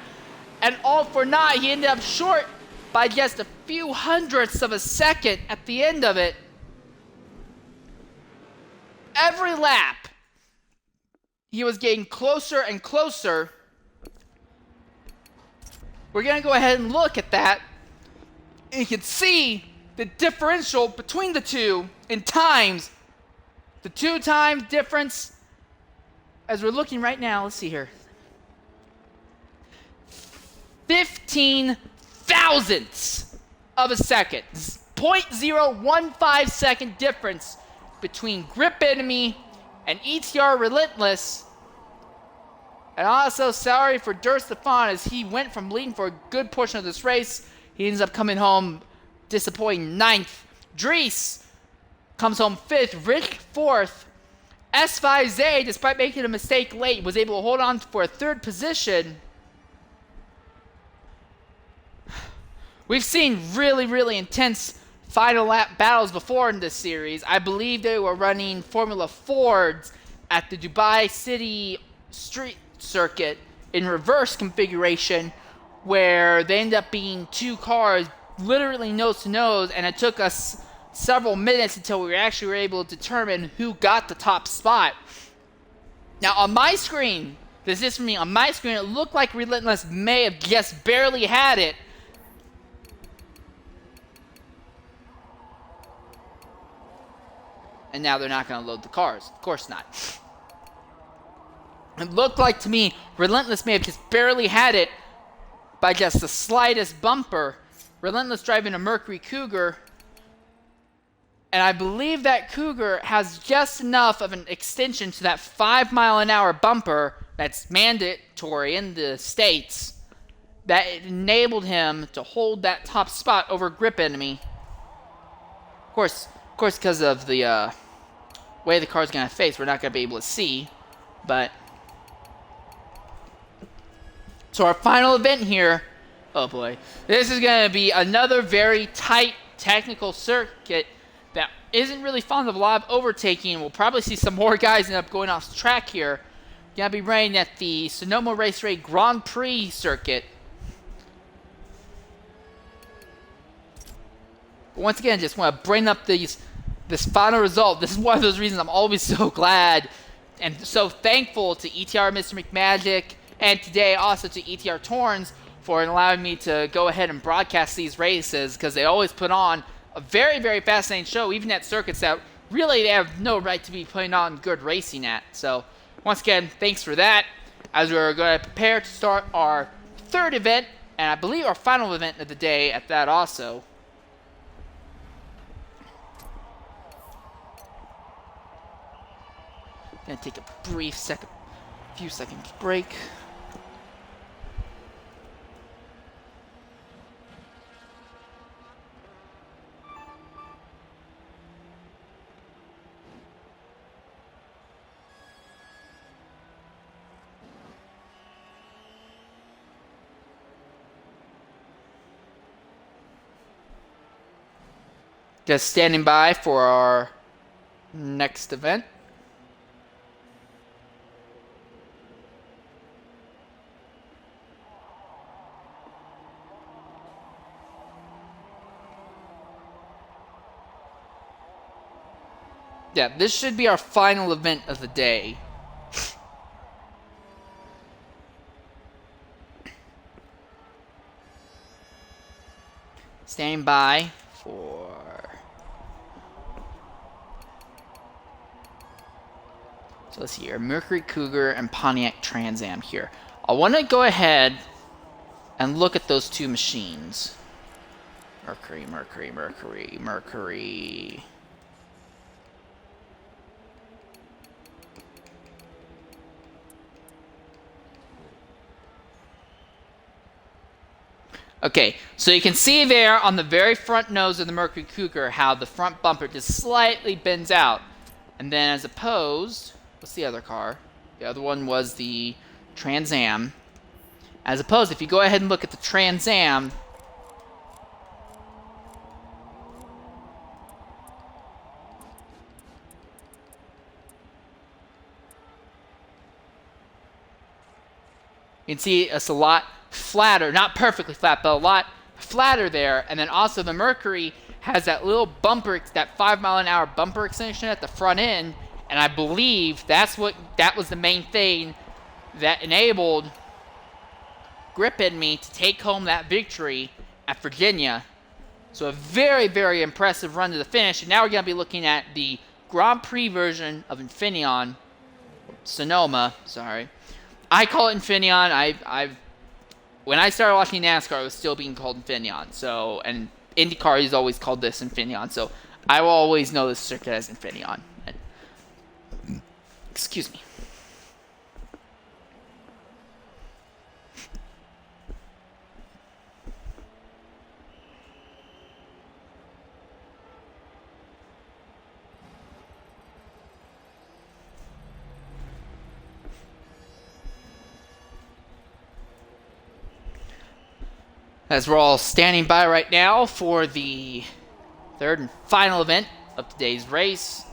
and all for naught. He ended up short by just a few hundredths of a second at the end of it. Every lap, he was getting closer and closer. We're going to go ahead and look at that. And you can see the differential between the two in times. The 2 times difference, as we're looking right now, let's see here. 15 thousandths of a second. 0.015 second difference between Grip Enemy and ETR Relentless. And also, sorry for Durst Stefan, as he went from leading for a good portion of this race. He ends up coming home disappointing 9th. Dries comes home 5th. Rick 4th. S5Z, despite making a mistake late, was able to hold on for a 3rd position. We've seen really, really intense final lap battles before in this series. I believe they were running Formula Fords at the Dubai City Street Circuit in reverse configuration, where they ended up being 2 cars literally nose to nose, and it took us several minutes until we actually were able to determine who got the top spot. Now on my screen, this is for me, on my screen it looked like Relentless may have just barely had it. And now they're not going to load the cars. Of course not. It looked like to me Relentless may have just barely had it by just the slightest bumper. Relentless driving a Mercury Cougar. And I believe that Cougar has just enough of an extension to that 5-mile-an-hour bumper that's mandatory in the States that it enabled him to hold that top spot over Grip Enemy. Of course, because of the way the car's going to face, we're not going to be able to see. But so our final event here, oh boy, this is going to be another very tight technical circuit that isn't really fond of a lot of overtaking. We'll probably see some more guys end up going off track here. Going to be running at the Sonoma Raceway Grand Prix circuit. But once again, just want to bring up this final result. This is one of those reasons I'm always so glad and so thankful to ETR Mr. McMagic, and today also to ETR Torrens for allowing me to go ahead and broadcast these races, because they always put on a very, very fascinating show, even at circuits that really they have no right to be putting on good racing at. So once again, thanks for that. as we're going to prepare to start our third event, and I believe our final event of the day at that also. Gonna take a brief few seconds break. Just standing by for our next event. Yeah, this should be our final event of the day. Standing by for... So let's see here. Mercury Cougar and Pontiac Trans Am here. I want to go ahead and look at those two machines. Mercury. Okay, so you can see there on the very front nose of the Mercury Cougar how the front bumper just slightly bends out. And then as opposed, what's the other car? The other one was the Trans Am. As opposed, if you go ahead and look at the Trans Am, you can see it's a lot flatter, not perfectly flat, but a lot flatter there. And then also the Mercury has that little bumper, that 5-mile-an-hour bumper extension at the front end, and I believe that was the main thing that enabled Grip in me to take home that victory at Virginia. So a very, very impressive run to the finish. And now we're going to be looking at the Grand Prix version of Infineon, Sonoma, sorry. I call it Infineon. When I started watching NASCAR, it was still being called Infineon. So, and IndyCar is always called this Infineon. So I will always know this circuit as Infineon. Excuse me. As we're all standing by right now for the third and final event of today's race.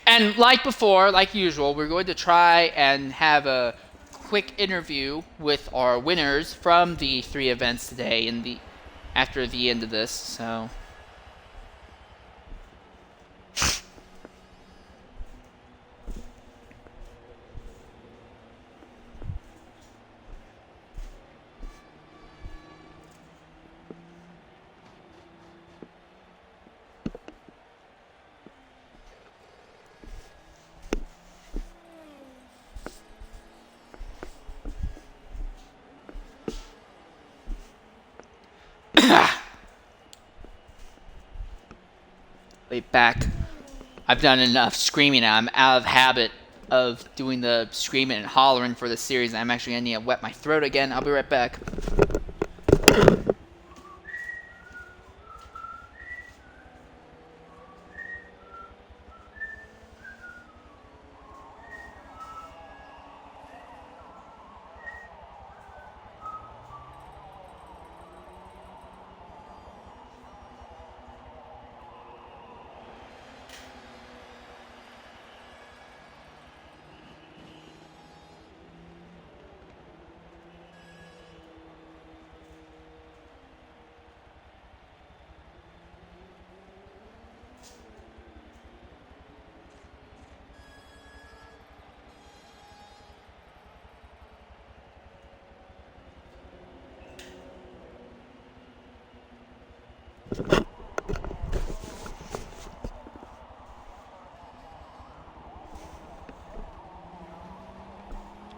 And like before, like usual, we're going to try and have a quick interview with our winners from the 3 events today after the end of this. So lay back. I've done enough screaming now. I'm out of habit of doing the screaming and hollering for this series. I'm actually going to need to wet my throat again. I'll be right back.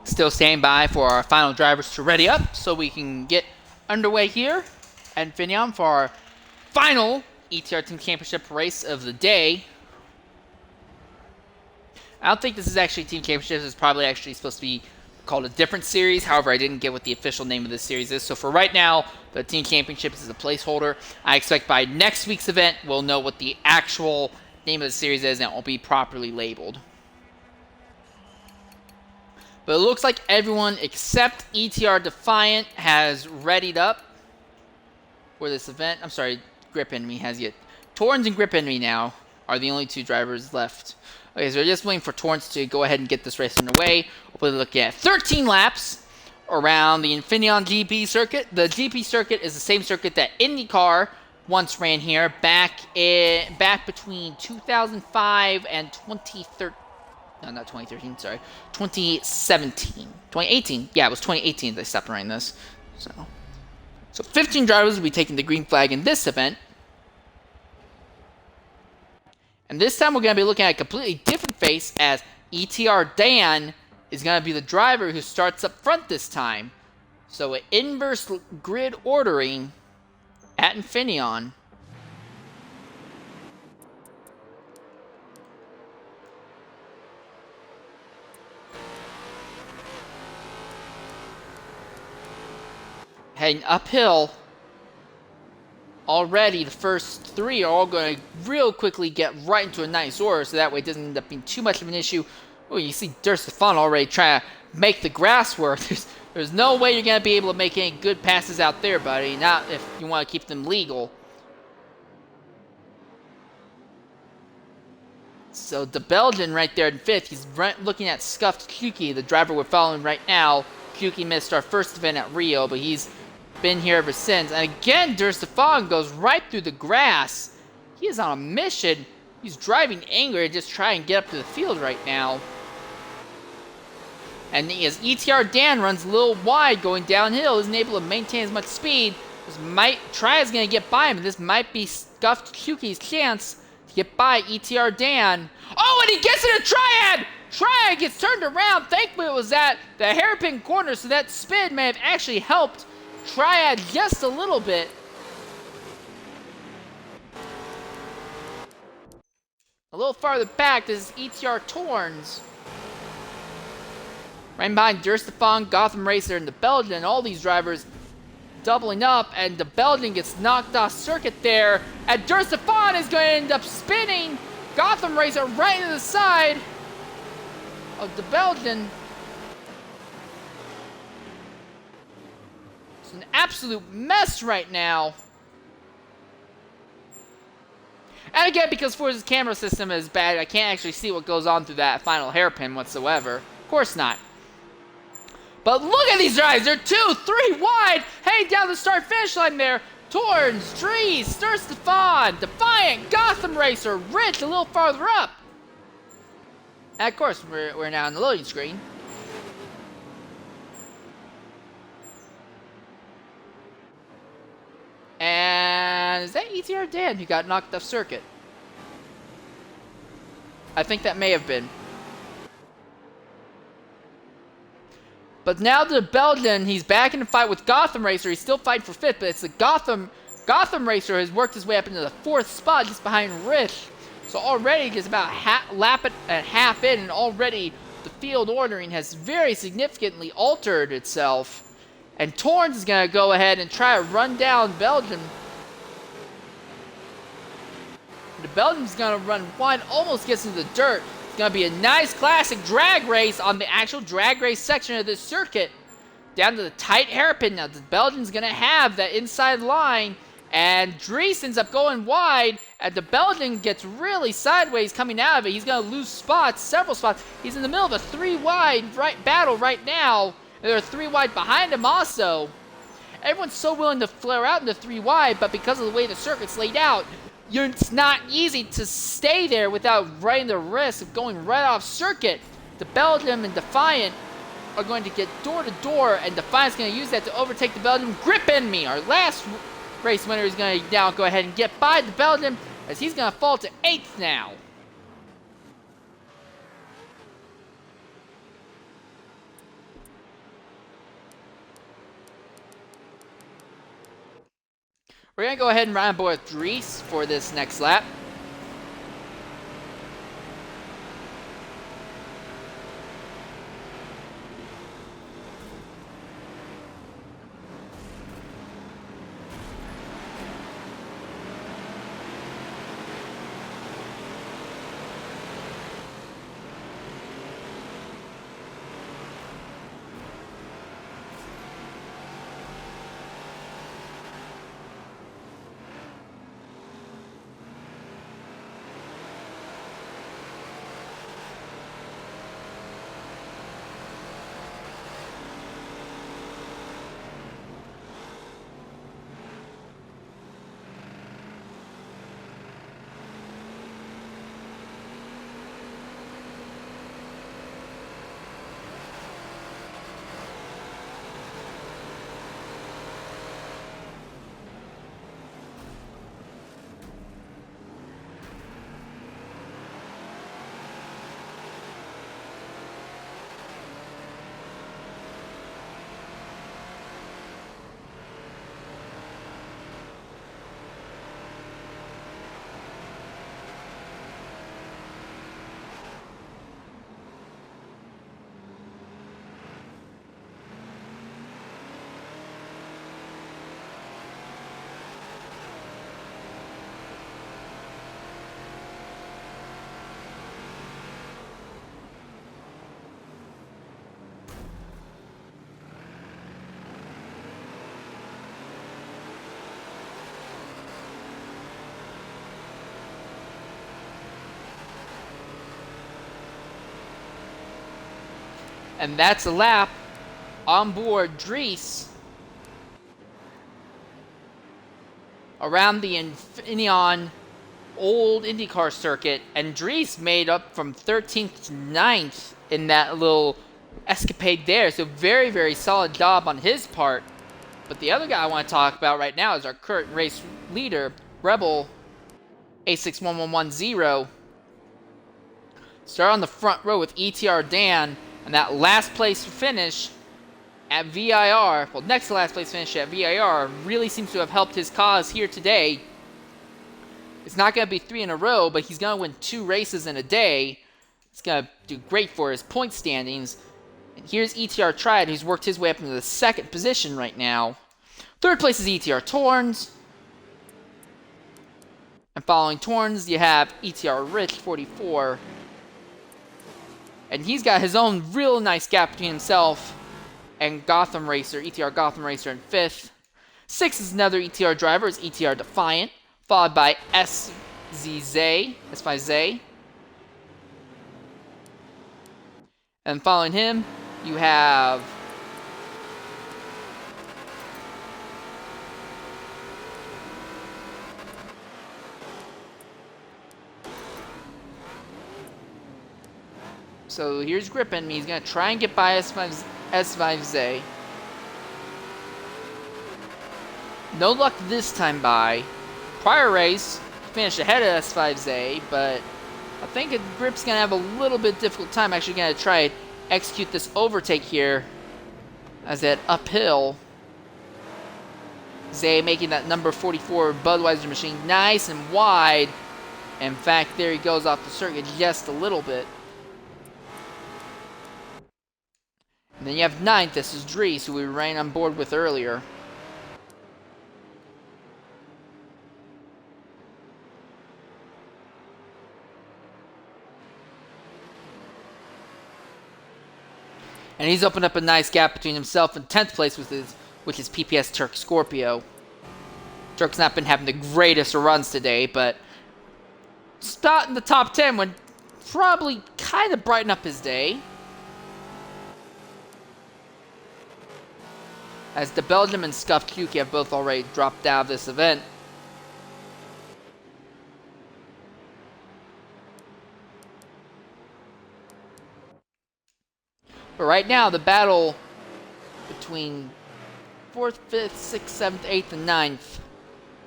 Still standing by for our final drivers to ready up so we can get underway here at Infineon for our final ETR Team Championship race of the day. I don't think this is actually Team Championships. It's probably actually supposed to be called a different series. However, I didn't get what the official name of this series is. So for right now, the Team Championships is a placeholder. I expect by next week's event, we'll know what the actual name of the series is and it will be properly labeled. But it looks like everyone except ETR Defiant has readied up for this event. I'm sorry, Grip Enemy has yet. Torrens and Grip Enemy now are the only two drivers left. Okay, so we're just waiting for Torrens to go ahead and get this race underway. We'll be looking at 13 laps around the Infineon GP circuit. The GP circuit is the same circuit that IndyCar once ran here back between 2005 and 2013. No, not 2013, sorry. 2017. 2018. Yeah, it was 2018 they stopped running this. So 15 drivers will be taking the green flag in this event. And this time we're going to be looking at a completely different face as ETR Dan is going to be the driver who starts up front this time. So an inverse grid ordering at Infineon. Heading uphill. Already, the first three are all going to real quickly get right into a nice order, so that way it doesn't end up being too much of an issue. Oh, you see Durstefan already trying to make the grass work. There's no way you're going to be able to make any good passes out there, buddy. Not if you want to keep them legal. So the Belgian right there in fifth, he's looking at Scuffed Kuki, the driver we're following right now. Kuki missed our first event at Rio, but he's been here ever since. And again, Durstefan goes right through the grass. He is on a mission. He's driving angry to just try and get up to the field right now. And as ETR Dan runs a little wide going downhill, isn't able to maintain as much speed. Triad's going to get by him, and this might be Scuffed Kuki's chance to get by ETR Dan. Oh, and he gets into Triad! Triad gets turned around. Thankfully, it was at the hairpin corner, so that spin may have actually helped Triad just a little bit. A little farther back, this is ETR Torrens. Right behind Durstefan, Gotham Racer, and the Belgian. All these drivers doubling up, and the Belgian gets knocked off circuit there. And Durstefan is going to end up spinning Gotham Racer right into the side of the Belgian. It's an absolute mess right now. And again, because Forza's camera system is bad, I can't actually see what goes on through that final hairpin whatsoever. Of course not. But look at these drives. They're 2, 3 wide. Heading down the start-finish line there. Torrens, Dries, Durstefan, Defiant, Gotham Racer, Rich a little farther up. And of course, we're now on the loading screen. And is that ETR Dan who got knocked off circuit? I think that may have been. But now the Belgian, he's back in the fight with Gotham Racer. He's still fighting for fifth, but it's the Gotham Racer has worked his way up into the fourth spot just behind Rich. So already just about half in, and already the field ordering has very significantly altered itself. And Torrens is going to go ahead and try to run down Belgium. The Belgium's going to run wide, almost gets into the dirt. It's going to be a nice classic drag race on the actual drag race section of this circuit. Down to the tight hairpin. Now the Belgian's going to have that inside line. And Dries ends up going wide. And the Belgian gets really sideways coming out of it. He's going to lose spots, several spots. He's in the middle of a 3 wide battle right now. And there are 3 wide behind him also. Everyone's so willing to flare out into 3 wide, but because of the way the circuit's laid out, it's not easy to stay there without running the risk of going right off circuit. The Belgium and Defiant are going to get door to door, and Defiant's going to use that to overtake the Belgium. Grip Enemy, our last race winner is going to now go ahead and get by the Belgian, as he's going to fall to 8th now. We're going to go ahead and run on board with Dries for this next lap. And that's a lap on board Dries around the Infineon old IndyCar circuit. And Dries made up from 13th to 9th in that little escapade there. So very, very solid job on his part. But the other guy I want to talk about right now is our current race leader, Rebel A61110. Start on the front row with ETR Dan. And that last place finish at VIR, well, next to last place finish at VIR, really seems to have helped his cause here today. It's not going to be 3 in a row, but he's going to win 2 races in a day. It's going to do great for his point standings. And here's ETR Triad, who's worked his way up into the 2nd position right now. 3rd place is ETR Torns. And following Torns, you have ETR Rich, 44. And he's got his own real nice gap between himself and Gotham Racer, ETR Gotham Racer in 5th. 6th is another ETR driver, is ETR Defiant, followed by S5Zay. And following him, you have so here's Grippin. He's going to try and get by S5Zay. No luck this time by. Prior race, finished ahead of S5Zay, but I think Grip's going to have a little bit difficult time actually going to try and execute this overtake here as that uphill. Zay making that number 44 Budweiser machine nice and wide. In fact, there he goes off the circuit just a little bit. And then you have 9th, this is Dries, who we ran on board with earlier. And he's opened up a nice gap between himself and 10th place with his PPS Turk Scorpio. Turk's not been having the greatest of runs today, but spot in the top 10 would probably kind of brighten up his day. As the Belgium and Scuffed Yuki have both already dropped out of this event. But right now, the battle between 4th, 5th, 6th, 7th, 8th, and 9th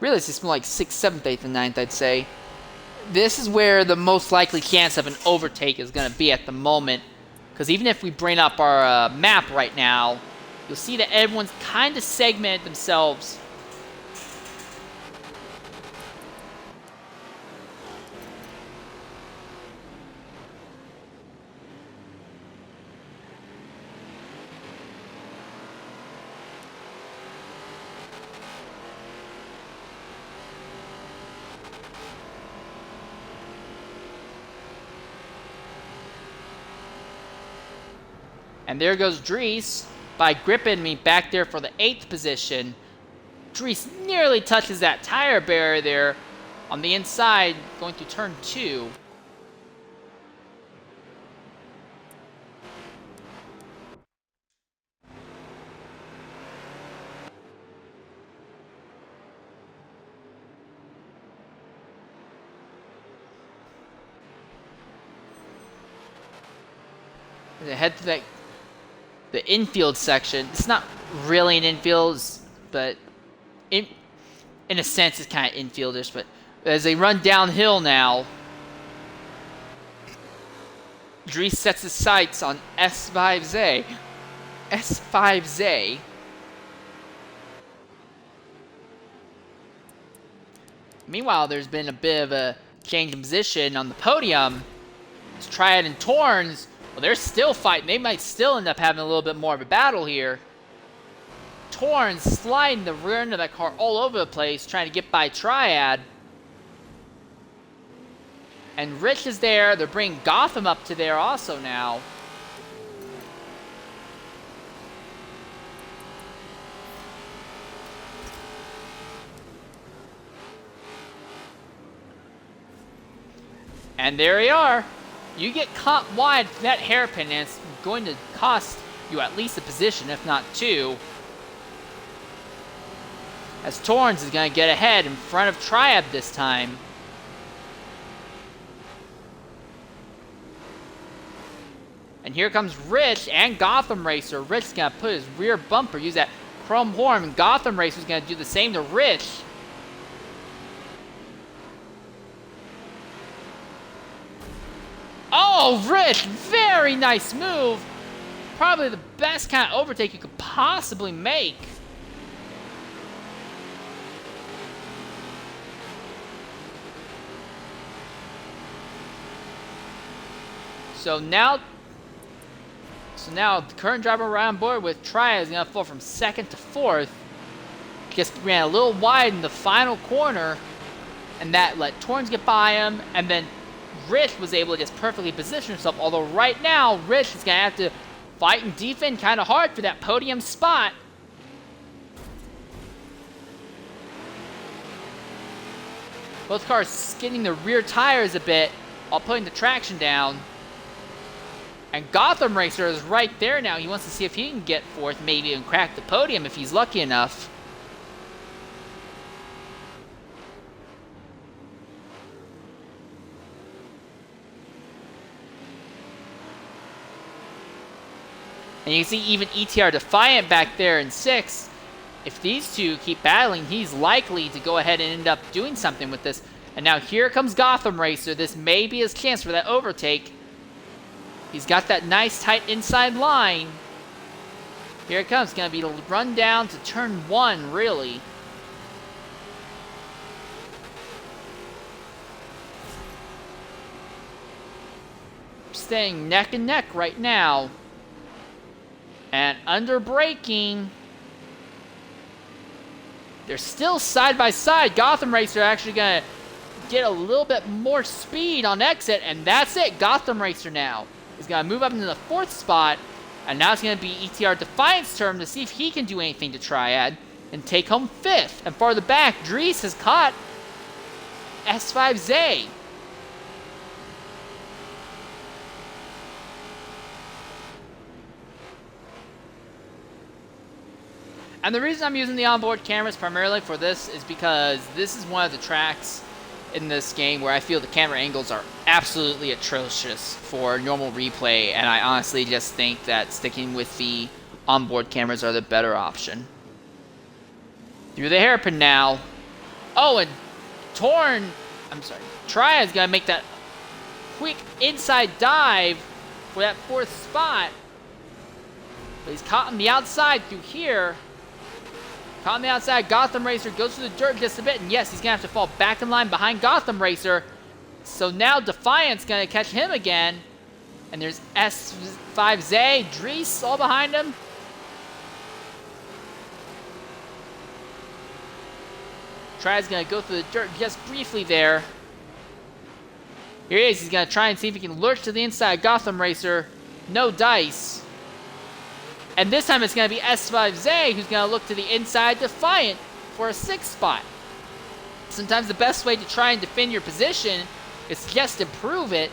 really it's more like 6th, 7th, 8th, and 9th, I'd say. This is where the most likely chance of an overtake is going to be at the moment. Because even if we bring up our map right now, you'll see that everyone's kind of segmented themselves. And there goes Dries by gripping me back there for the 8th position. Dries nearly touches that tire barrier there on the inside going through turn 2. Head to the infield section. It's not really an infield, but in a sense it's kind of infieldish. But as they run downhill now, Dries sets his sights on S5Z. S5Z. Meanwhile, there's been a bit of a change in position on the podium. It's Triad and Torrens. Well, they're still fighting. They might still end up having a little bit more of a battle here. Torrens sliding the rear end of that car all over the place, trying to get by Triad. And Rich is there. They're bringing Gotham up to there also now. And there we are. You get caught wide for that hairpin, and it's going to cost you at least a position, if not 2. As Torrens is going to get ahead in front of Triad this time. And here comes Rich and Gotham Racer. Rich is going to put his rear bumper, use that chrome horn, and Gotham Racer is going to do the same to Rich. Oh, Rich! Very nice move. Probably the best kind of overtake you could possibly make. So now the current driver around board with Triad is going to fall from 2nd to 4th. Just ran a little wide in the final corner, and that let Torrens get by him, and then Rich was able to just perfectly position himself, although right now, Rich is going to have to fight and defend kind of hard for that podium spot. Both cars skidding the rear tires a bit while putting the traction down. And Gotham Racer is right there now. He wants to see if he can get 4th, maybe even crack the podium if he's lucky enough. And you can see even ETR Defiant back there in 6th. If these two keep battling, he's likely to go ahead and end up doing something with this. And now here comes Gotham Racer. This may be his chance for that overtake. He's got that nice tight inside line. Here it comes. It's going to be a run down to turn 1, really. Staying neck and neck right now. And under braking, they're still side by side. Gotham Racer actually going to get a little bit more speed on exit, and that's it. Gotham Racer now is going to move up into the 4th spot, and now it's going to be ETR Defiant's turn to see if he can do anything to Triad and take home 5th. And farther back, Dries has caught S5Z. And the reason I'm using the onboard cameras primarily for this is because this is one of the tracks in this game where I feel the camera angles are absolutely atrocious for normal replay, and I honestly just think that sticking with the onboard cameras are the better option. Through the hairpin now. Oh, and Triad's gonna make that quick inside dive for that 4th spot. But he's caught on the outside through here. Caught on the outside, Gotham Racer goes through the dirt just a bit, and yes, he's gonna have to fall back in line behind Gotham Racer. So now Defiant's gonna catch him again. And there's S5Z, Dries all behind him. Triad's gonna go through the dirt just briefly there. Here he is, he's gonna try and see if he can lurch to the inside. Gotham Racer, no dice. And this time it's gonna be S5Z who's gonna look to the inside Defiant for a 6th spot. Sometimes the best way to try and defend your position is just improve it.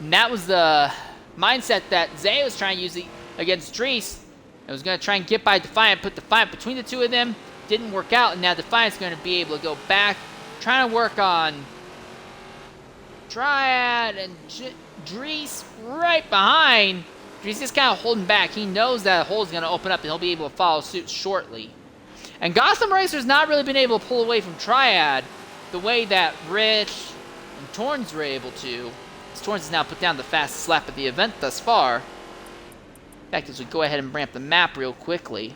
And that was the mindset that Zay was trying to use against Dries. It was going to try and get by Defiant, put Defiant between the two of them. Didn't work out, and now Defiant's going to be able to go back, trying to work on Triad and Dries right behind. Dries is kind of holding back. He knows that a hole is going to open up, and he'll be able to follow suit shortly. And Gotham Racer's not really been able to pull away from Triad the way that Rich and Torrens were able to. Torrens has now put down the fastest lap of the event thus far. In fact, as we go ahead and ramp the map real quickly.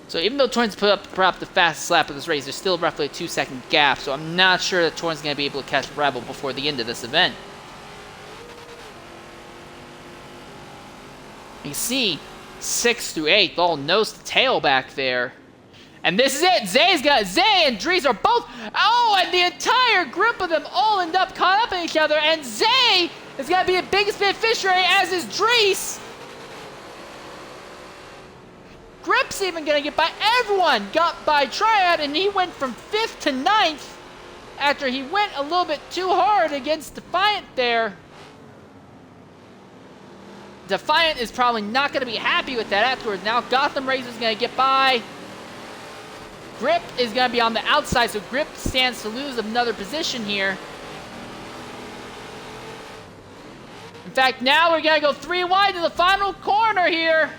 So even though Torrens put up the fastest lap of this race, there's still roughly a 2-second gap. So I'm not sure that Torrens is going to be able to catch Rebel before the end of this event. You can see 6 through 8 all nose to tail back there. And this is it. Zay and Dries are both. Oh, and the entire group of them all end up caught up in each other. And Zay is going to be the biggest beneficiary, as is Dries. Grip's even going to get by everyone. Got by Triad, and he went from 5th to 9th after he went a little bit too hard against Defiant there. Defiant is probably not going to be happy with that afterwards. Now Gotham Racer's going to get by. Grip is going to be on the outside, so Grip stands to lose another position here. In fact, now we're going to go 3 wide to the final corner here.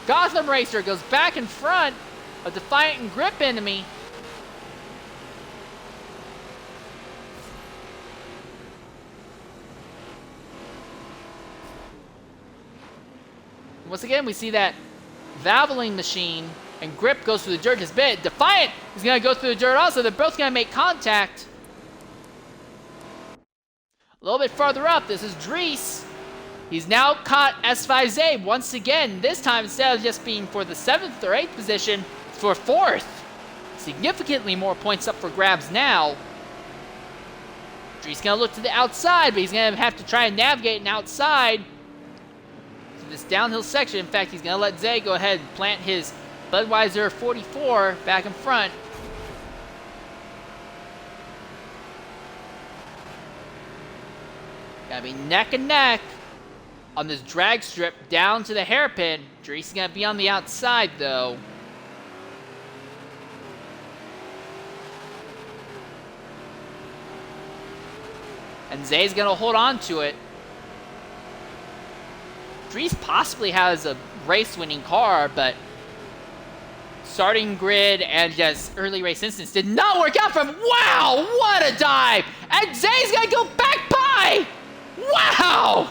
Gotham Racer goes back in front of Defiant and Grip enemy. Once again, we see that Valvoline machine, and Grip goes through the dirt just a bit. Defiant is going to go through the dirt also. They're both going to make contact. A little bit farther up, this is Dries. He's now caught S5Z once again. This time, instead of just being for the 7th or 8th position, for 4th. Significantly more points up for grabs now. Dries going to look to the outside, but he's going to have to try and navigate an outside this downhill section. In fact, he's going to let Zay go ahead and plant his Budweiser 44 back in front. Gotta be neck and neck on this drag strip down to the hairpin. Dries is going to be on the outside, though. And Zay's going to hold on to it. Dries possibly has a race-winning car, but starting grid and just early race instance did not work out for him. Wow, what a dive! And Zay's gonna go back by! Wow!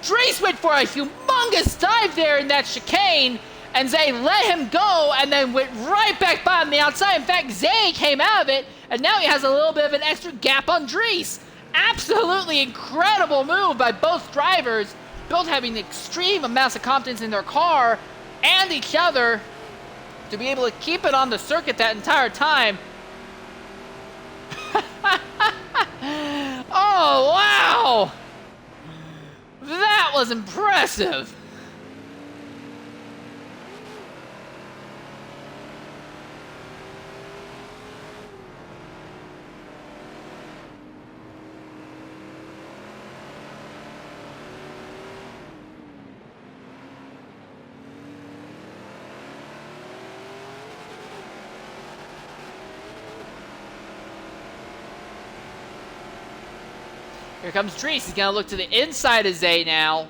Dries went for a humongous dive there in that chicane, and Zay let him go and then went right back by on the outside. In fact, Zay came out of it, and now he has a little bit of an extra gap on Dries. Absolutely incredible move by both drivers. Both having extreme amounts of confidence in their car and each other to be able to keep it on the circuit that entire time. Oh, wow! That was impressive. Here comes Dries. He's going to look to the inside of Zay now.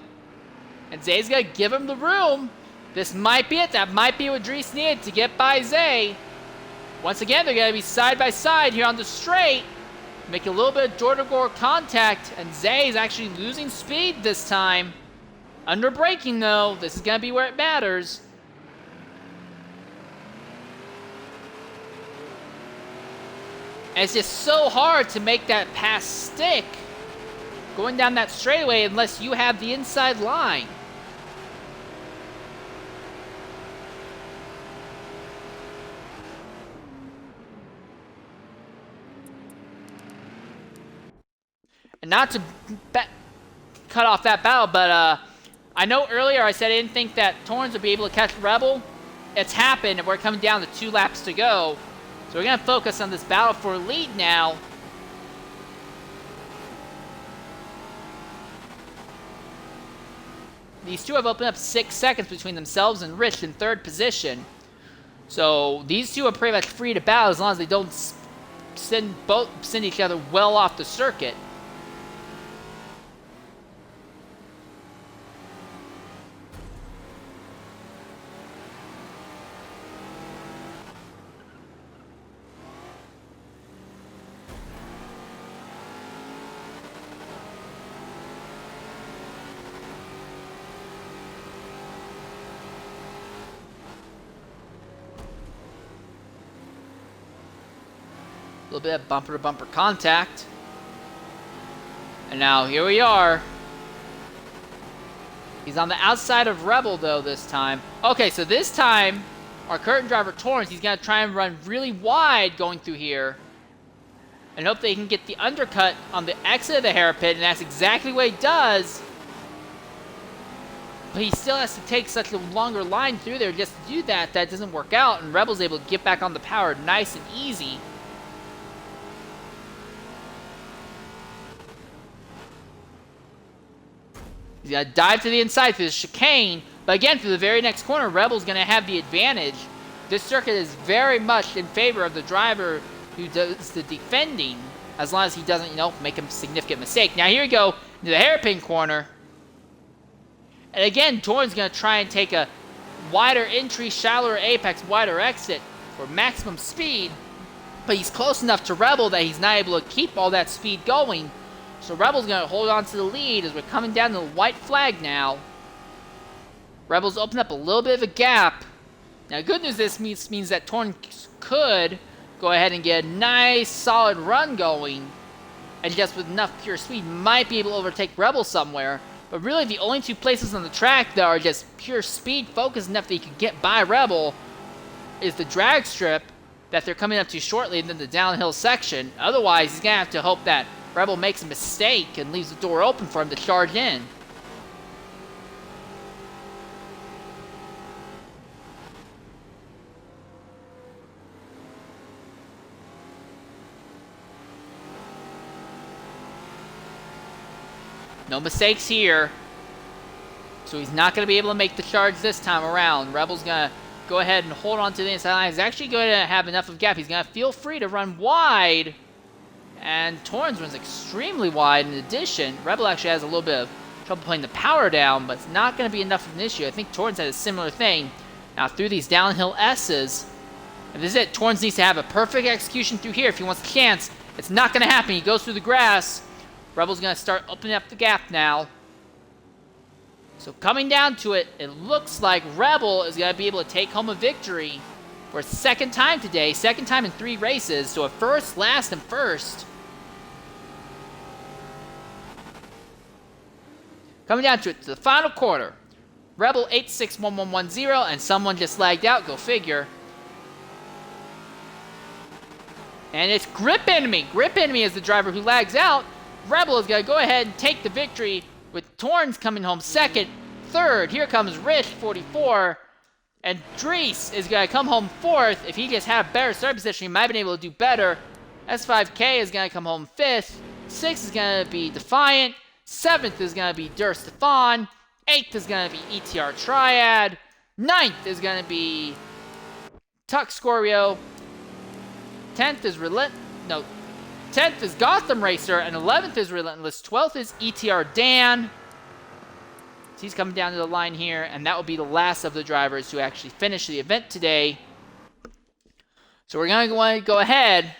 And Zay's going to give him the room. This might be it. That might be what Dries needed to get by Zay. Once again, they're going to be side by side here on the straight. Make a little bit of door-to-door contact, and Zay is actually losing speed this time. Under braking, though. This is going to be where it matters. And it's just so hard to make that pass stick going down that straightaway unless you have the inside line. And not to cut off that battle, but I know earlier I said I didn't think that Torrens would be able to catch Rebel. It's happened, and we're coming down to 2 laps to go. So we're going to focus on this battle for a lead now. These two have opened up 6 seconds between themselves and Rich in 3rd position. So these two are pretty much free to battle as long as they don't send each other well off the circuit. A little bit of bumper-to-bumper contact. And now here we are. He's on the outside of Rebel, though, this time. Okay, so this time, our curtain driver, Torrens, he's going to try and run really wide going through here. And hope they can get the undercut on the exit of the hairpin, and that's exactly what he does. But he still has to take such a longer line through there just to do that. That doesn't work out, and Rebel's able to get back on the power nice and easy. He's going to dive to the inside through the chicane. But again, through the very next corner, Rebel's going to have the advantage. This circuit is very much in favor of the driver who does the defending, as long as he doesn't, make a significant mistake. Now here we go into the hairpin corner. And again, Torrens going to try and take a wider entry, shallower apex, wider exit for maximum speed. But he's close enough to Rebel that he's not able to keep all that speed going. So Rebel's going to hold on to the lead as we're coming down to the white flag now. Rebel's opened up a little bit of a gap. Now, good news, this means that Torrens could go ahead and get a nice, solid run going. And just with enough pure speed, might be able to overtake Rebel somewhere. But really, the only 2 places on the track that are just pure speed focused enough that he could get by Rebel is the drag strip that they're coming up to shortly, and then the downhill section. Otherwise, he's going to have to hope that Rebel makes a mistake and leaves the door open for him to charge in. No mistakes here. So he's not going to be able to make the charge this time around. Rebel's going to go ahead and hold on to the inside line. He's actually going to have enough of a gap. He's going to feel free to run wide. And Torrens runs extremely wide. In addition, Rebel actually has a little bit of trouble putting the power down, but it's not going to be enough of an issue. I think Torrens had a similar thing. Now through these downhill S's, and this is it. Torrens needs to have a perfect execution through here if he wants a chance. It's not going to happen. He goes through the grass. Rebel's going to start opening up the gap now. So coming down to it, it looks like Rebel is going to be able to take home a victory for a 2nd time today. 2nd time in 3 races. So a first, last, and first. Coming down to it, to the final quarter. Rebel 861110, and someone just lagged out, go figure. And it's Grip Enemy. Grip Enemy is the driver who lags out. Rebel is going to go ahead and take the victory with Torrens coming home 2nd. 3rd, here comes Rich, 44. And Dries is going to come home 4th. If he just had a better start position, he might have been able to do better. S5K is going to come home 5th. 6th is going to be Defiant. 7th is going to be Der Stefan. 8th is going to be ETR Triad. 9th is going to be Tuck Scorio. 10th is 10th is Gotham Racer, and 11th is Relentless. 12th is ETR Dan. So he's coming down to the line here, and that will be the last of the drivers who actually finish the event today. So we're going to go ahead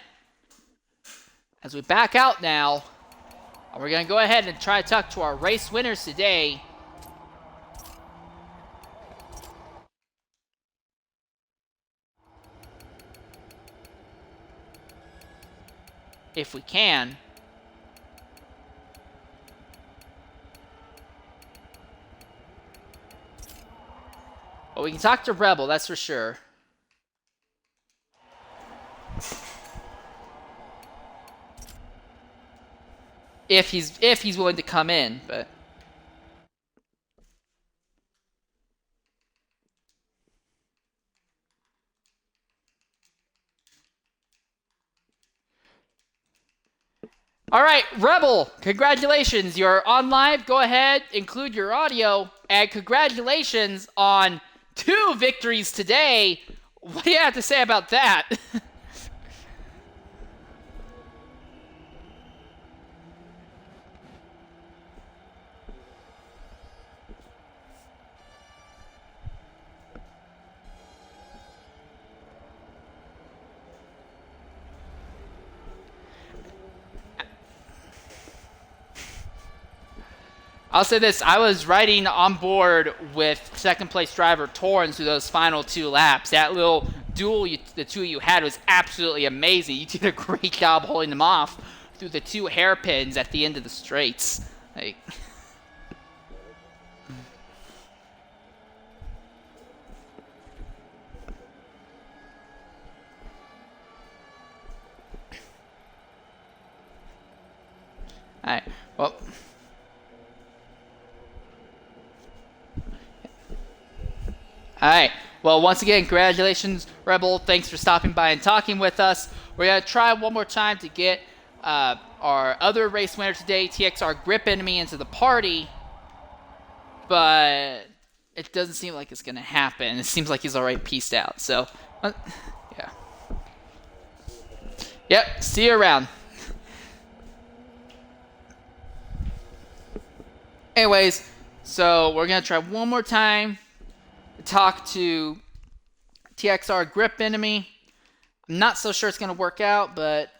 as we back out now. And we're going to go ahead and try to talk to our race winners today. If we can. Well, we can talk to Rebel, that's for sure. If he's willing to come in, but all right, Rebel, congratulations. You're on live. Go ahead, include your audio, and congratulations on 2 victories today. What do you have to say about that? I'll say this, I was riding on board with second place driver Torrens through those final 2 laps. That little duel the two of you had was absolutely amazing. You did a great job holding them off through the 2 hairpins at the end of the straights. Like, alright, well. Alright, well, once again, congratulations, Rebel. Thanks for stopping by and talking with us. We're going to try one more time to get our other race winner today, TXR Grip Enemy, into the party. But it doesn't seem like it's going to happen. It seems like he's already pieced out. So, yeah. Yep, see you around. Anyways, so we're going to try one more time. Talk to TXR Grip Enemy. I'm not so sure it's going to work out, but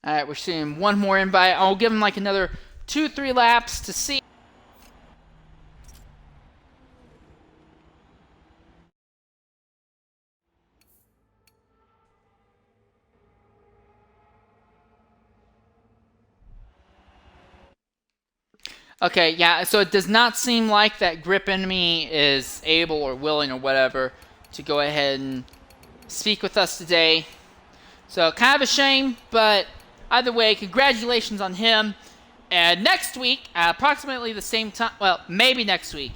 alright, we're seeing one more invite. I'll give him like another 2-3 laps to see. Okay, yeah, so it does not seem like that Grip Enemy is able or willing or whatever to go ahead and speak with us today. So kind of a shame, but either way, congratulations on him. And next week, approximately the same time, well, maybe next week,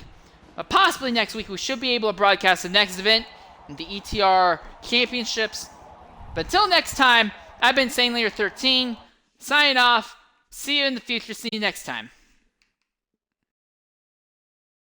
but possibly next week, we should be able to broadcast the next event, the ETR Championships. But until next time, I've been Sane Leader 13, signing off. See you in the future. See you next time.